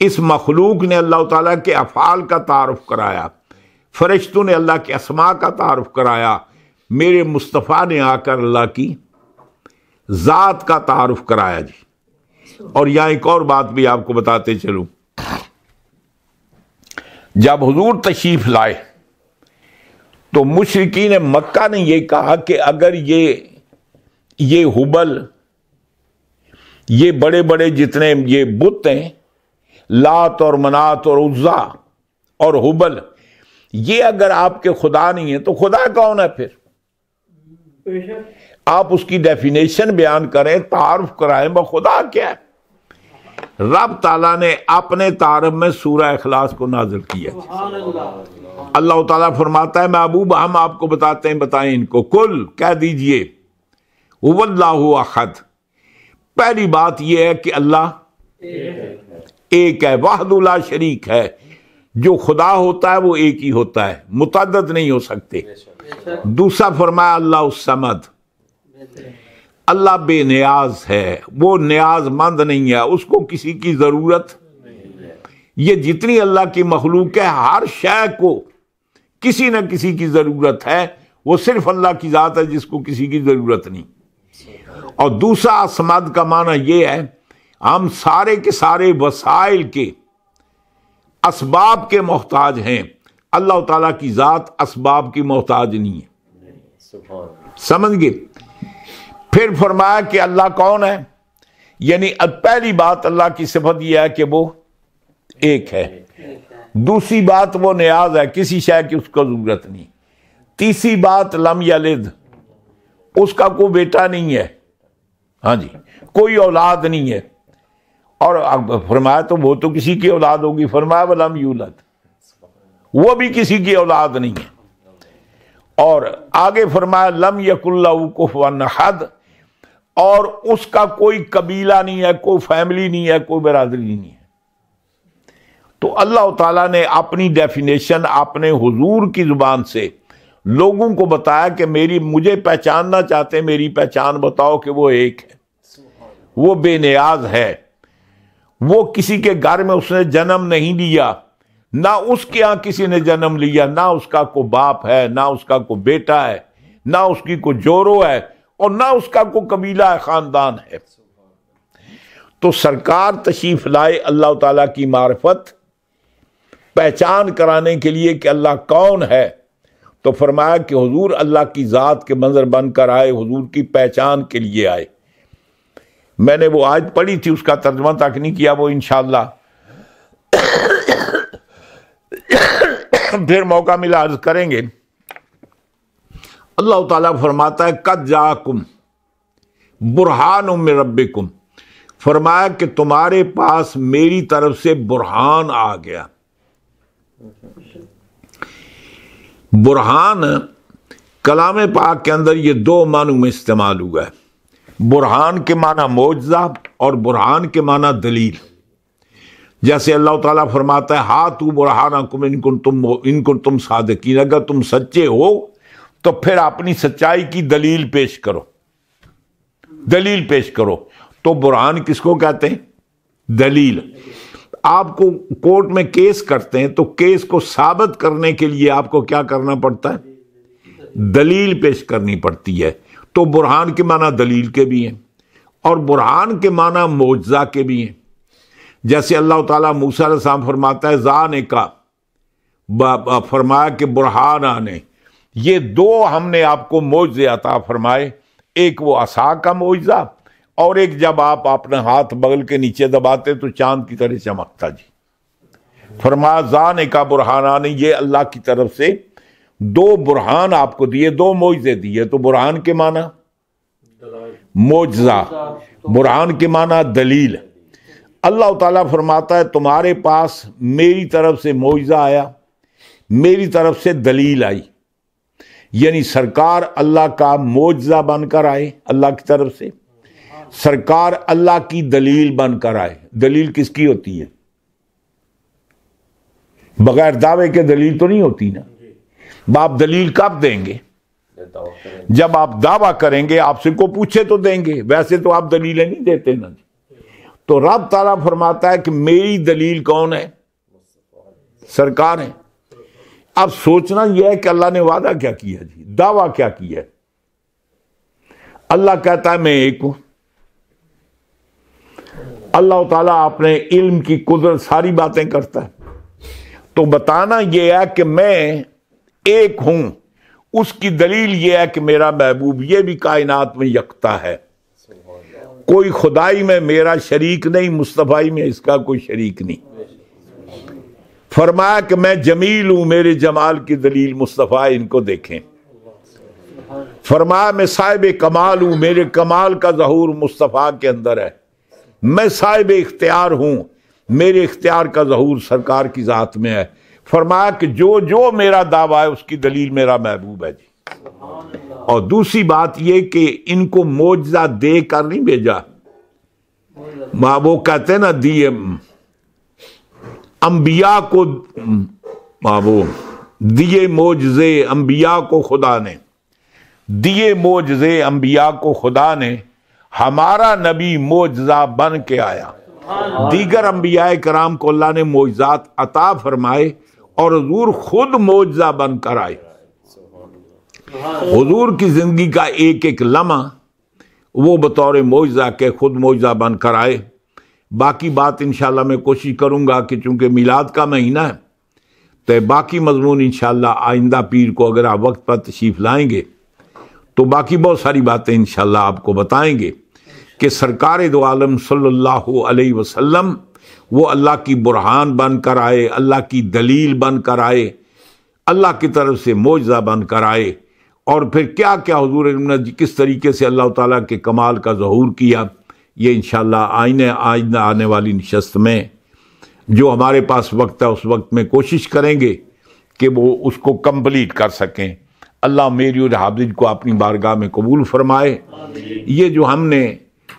A: اس مخلوق نے اللہ تعالیٰ کے افعال کا تعارف کرایا، فرشتوں نے اللہ کے اسماء کا تعارف کرایا، میرے مصطفیٰ نے آ کر اللہ کی ذات کا تعارف کرایا جی۔ اور یہاں ایک اور بات بھی آپ کو بتاتے چلوں، جب حضور تشریف لائے تو مشرکین مکہ نے یہ کہا کہ اگر یہ حبل، یہ بڑے بڑے جتنے یہ بت ہیں، لات اور منات اور عزا اور حبل، یہ اگر آپ کے خدا نہیں ہیں تو خدا کون ہے؟ پھر آپ اس کی ڈیفینیشن بیان کریں، تعارف کرائیں، خدا کیا ہے؟ رب تعالیٰ نے اپنے تعارف میں سورہ اخلاص کو نازل کیا۔ اللہ تعالیٰ فرماتا ہے محبوب ہم آپ کو بتاتے ہیں، بتائیں ان کو، کل کہہ دیجئے هو اللہ احد، پہلی بات یہ ہے کہ اللہ ایک ہے، وحدہ لا شریک ہے، جو خدا ہوتا ہے وہ ایک ہی ہوتا ہے، متعدد نہیں ہو سکتے۔ دوسرا فرمایا اللہ الصمد، اللہ بے نیاز ہے، وہ نیاز مند نہیں ہے، اس کو کسی کی ضرورت۔ یہ جتنی اللہ کی مخلوق ہے ہر شے کو کسی نہ کسی کی ضرورت ہے، وہ صرف اللہ کی ذات ہے جس کو کسی کی ضرورت نہیں۔ اور دوسرا الصمد کا معنی یہ ہے ہم سارے کے سارے وسائل کے، اسباب کے محتاج ہیں، اللہ تعالیٰ کی ذات اسباب کی محتاج نہیں ہے، سمجھ گئے؟ پھر فرمایا کہ اللہ کون ہے، یعنی پہلی بات اللہ کی صفت یہ ہے کہ وہ ایک ہے، دوسری بات وہ نیاز ہے، کسی شے کی اس کو ضرورت نہیں، تیسری بات لم یلد، اس کا کوئی بیٹا نہیں ہے، ہاں جی، کوئی اولاد نہیں ہے، اور فرمایا تو وہ تو کسی کی اولاد ہوگی، فرمایا ولم یولد، وہ بھی کسی کی اولاد نہیں ہے، اور آگے فرمایا لم یکن لہ کفوا احد، اور اس کا کوئی قبیلہ نہیں ہے، کوئی فیملی نہیں ہے، کوئی برادری نہیں ہے۔ تو اللہ تعالیٰ نے اپنی ڈیفینیشن اپنے حضور کی زبان سے لوگوں کو بتایا کہ مجھے پہچاننا چاہتے ہیں، میری پہچان بتاؤ کہ وہ ایک ہے، وہ بے نیاز ہے، وہ کسی کے گھر میں اس نے جنم نہیں لیا، نہ اس کے ہاں کسی نے جنم لیا، نہ اس کا کوئی باپ ہے، نہ اس کا کوئی بیٹا ہے، نہ اس کی کوئی جورو ہے، اور نہ اس کا کوئی قبیلہ ہے، خاندان ہے۔ تو سرکار تشریف لائے اللہ تعالیٰ کی معرفت پہچان کرانے کے لیے کہ اللہ کون ہے، تو فرمایا کہ حضور اللہ کی ذات کے منظر بن کر آئے، حضور کی پہچان کے لیے آئے۔ میں نے وہ آیت پڑھی تھی، اس کا ترجمہ تک نہیں کیا، وہ انشاءاللہ پھر موقع ملا عرض کریں گے۔ اللہ تعالیٰ فرماتا ہے قد جاءکم برہان من ربکم، فرمایا کہ تمہارے پاس میری طرف سے برہان آ گیا۔ برہان کلام پاک کے اندر یہ دو معنوں میں استعمال ہوا ہے، برہان کے معنی معجزہ اور برہان کے معنی دلیل۔ جیسے اللہ تعالیٰ فرماتا ہے ہاتوا برہانکم ان کنتم صادقین، اگر تم سچے ہو تو پھر اپنی سچائی کی دلیل پیش کرو، دلیل پیش کرو۔ تو برہان کس کو کہتے ہیں؟ دلیل۔ آپ کو کورٹ میں کیس کرتے ہیں تو کیس کو ثابت کرنے کے لیے آپ کو کیا کرنا پڑتا ہے؟ دلیل پیش کرنی پڑتی ہے۔ تو برہان کے معنی دلیل کے بھی ہیں اور برہان کے معنی معجزہ کے بھی ہیں۔ جیسے اللہ تعالیٰ موسیٰ علیہ السلام فرماتا ہے ذانے کا، فرمایا کہ برہان آنے، یہ دو ہم نے آپ کو معجزے عطا فرمائے، ایک وہ عصا کا معجزہ اور ایک جب آپ اپنے ہاتھ بغل کے نیچے دباتے تو چاند کی طرح چمکتا جی۔ فرمایا ذانے کا برہان آنے، یہ اللہ کی طرف سے دو برہان آپ کو دیے، دو معجزے دیے۔ تو برہان کے معنی معجزہ، برہان کے معنی دلیل۔ اللہ تعالیٰ فرماتا ہے تمہارے پاس میری طرف سے معجزہ آیا، میری طرف سے دلیل آئی، یعنی سرکار اللہ کا معجزہ بن کر آئے اللہ کی طرف سے، سرکار اللہ کی دلیل بن کر آئے۔ دلیل کس کی ہوتی ہے؟ بغیر دعوے کے دلیل تو نہیں ہوتی نا۔ آپ دلیل کب دیں گے؟ جب آپ دعویٰ کریں گے، آپ سے کو پوچھے تو دیں گے، ویسے تو آپ دلیلیں نہیں دیتے نا۔ تو رب تعالیٰ فرماتا ہے کہ میری دلیل کون ہے؟ سرکار ہے۔ اب سوچنا یہ ہے کہ اللہ نے وعدہ کیا کیا جی، دعویٰ کیا کیا ہے؟ اللہ کہتا ہے میں ایک ہوں۔ اللہ تعالیٰ اپنے علم کی قدرت ساری باتیں کرتا ہے، تو بتانا یہ ہے کہ میں ایک ہوں، اس کی دلیل یہ ہے کہ میرا محبوب یہ بھی کائنات میں یکتا ہے، کوئی خدائی میں میرا شریک نہیں، مصطفی میں اس کا کوئی شریک نہیں۔ فرمایا کہ میں جمیل ہوں، میرے جمال کی دلیل مصطفی ان کو دیکھیں۔ فرمایا میں صاحب کمال ہوں، میرے کمال کا ظہور مصطفیٰ کے اندر ہے۔ میں صاحب اختیار ہوں، میرے اختیار کا ظہور سرکار کی ذات میں ہے۔ فرمایا کہ جو جو میرا دعویٰ ہے اس کی دلیل میرا محبوب ہے جی۔ اور دوسری بات یہ کہ ان کو معجزہ دے کر نہیں بھیجا، وہ کہتے ہیں نا دیے انبیاء کو، وہ دیے معجزے انبیاء کو خدا نے، دیے معجزے انبیاء کو خدا نے، ہمارا نبی معجزہ بن کے آیا۔ دیگر انبیاء کرام کو اللہ نے معجزات عطا فرمائے اور حضور خود معجزہ بن کر آئے۔ حضور کی زندگی کا ایک ایک لمحہ وہ بطور معجزہ کے خود معجزہ بن کر آئے۔ باقی بات انشاءاللہ میں کوشش کروں گا کہ چونکہ میلاد کا مہینہ ہے تو باقی مضمون انشاءاللہ آئندہ پیر کو اگر آپ وقت پر تشریف لائیں گے تو باقی بہت ساری باتیں انشاءاللہ آپ کو بتائیں گے کہ سرکار دو عالم صلی اللہ علیہ وسلم وہ اللہ کی برہان بن کر آئے، اللہ کی دلیل بن کر آئے، اللہ کی طرف سے معجزہ بن کر آئے، اور پھر کیا کیا حضور نے کس طریقے سے اللہ تعالیٰ کے کمال کا ظہور کیا، یہ انشاءاللہ آئندہ آنے والی نشست میں جو ہمارے پاس وقت ہے اس وقت میں کوشش کریں گے کہ وہ اس کو کمپلیٹ کر سکیں۔ اللہ میری اور حافظ کو اپنی بارگاہ میں قبول فرمائے۔ یہ جو ہم نے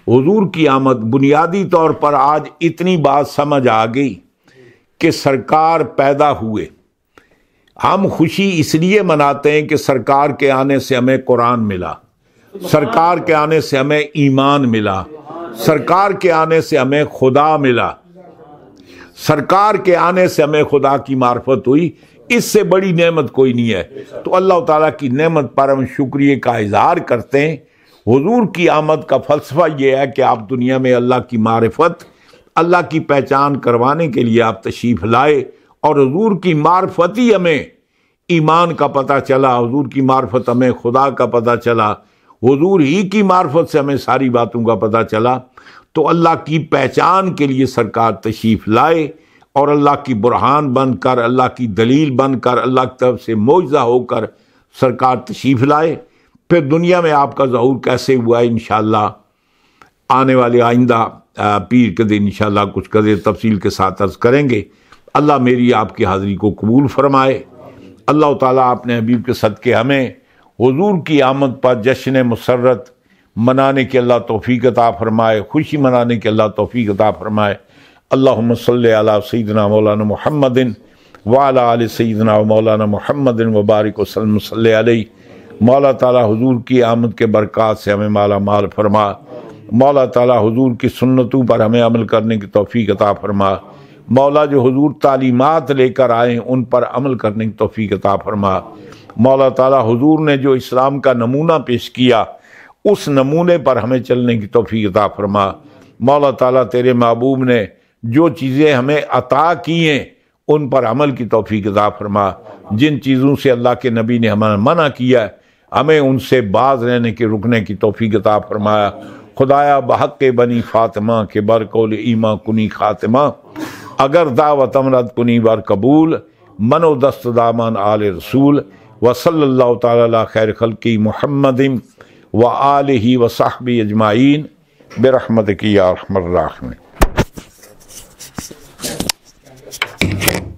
A: حضور کی آمد، بنیادی طور پر آج اتنی بات سمجھ آ گئی کہ سرکار پیدا ہوئے۔ ہم خوشی اس لیے مناتے ہیں کہ سرکار کے آنے سے ہمیں قرآن ملا، سرکار کے آنے سے ہمیں ایمان ملا، سرکار کے آنے سے ہمیں خدا ملا، سرکار کے آنے سے ہمیں خدا کی معرفت ہوئی۔ اس سے بڑی نعمت کوئی نہیں ہے۔ تو اللہ تعالیٰ کی نعمت پر ہم شکریہ کا اظہار کرتے ہیں۔ حضور کی آمد کا فلسفہ یہ ہے کہ آپ دنیا میں اللہ کی معرفت، اللہ کی پہچان کروانے کے لیے آپ تشریف لائے، اور حضور کی معرفت ہی ہمیں ایمان کا پتہ چلا، حضور کی معرفت ہمیں خدا کا پتہ چلا، حضور ہی کی معرفت سے ہمیں ساری باتوں کا پتہ چلا۔ تو اللہ کی پہچان کے لیے سرکار تشریف لائے اور اللہ کی برہان بن کر، اللہ کی دلیل بن کر، اللہ کی طرف سے معجزہ ہو کر سرکار تشریف لائے۔ پھر دنیا میں آپ کا ظہور کیسے ہوا ہے انشاءاللہ آنے والے آئندہ پیر کے دن انشاءاللہ کچھ قدر تفصیل کے ساتھ عرض کریں گے۔ اللہ میری آپ کی حاضری کو قبول فرمائے۔ اللہ تعالیٰ اپنے حبیب کے صدقے ہمیں حضور کی آمد پر جشن مسرت منانے کے اللہ توفیق عطا فرمائے، خوشی منانے کے اللہ توفیق عطا فرمائے۔ اللہم صلی علی سیدنا مولانا محمد وعلی آل سیدنا و مولانا محمد وبارک وسلم صلی علیہ۔ مولا تعالیٰ حضور کی آمد کے برکات سے ہمیں مالا مال فرما۔ مولا تعالیٰ حضور کی سنتوں پر ہمیں عمل کرنے کی توفیق عطا فرما۔ مولا جو حضور تعلیمات لے کر آئے ہیں ان پر عمل کرنے کی توفیق عطا فرما۔ مولا تعالیٰ حضور نے جو اسلام کا نمونہ پیش کیا اس نمونے پر ہمیں چلنے کی توفیق عطا فرما۔ مولا تعالیٰ تیرے محبوب نے جو چیزیں ہمیں عطا کی ہیں ان پر عمل کی توفیق عطا فرما۔ جن چیزوں سے اللہ کے نبی نے ہمیں منع کیا ہے ہمیں ان سے باز رہنے کے رکنے کی توفیق عطا فرمایا۔ خدایا بحق بنی فاطمہ کے برقول ایماں کنی خاتمہ، اگر دعوت امرد کنی بر قبول، منو دست دامان آل رسول، وصلی اللہ تعالی علی خیر خلقی محمد و آلہ و صحبہ اجمعین برحمتک یا ارحم الراحمین۔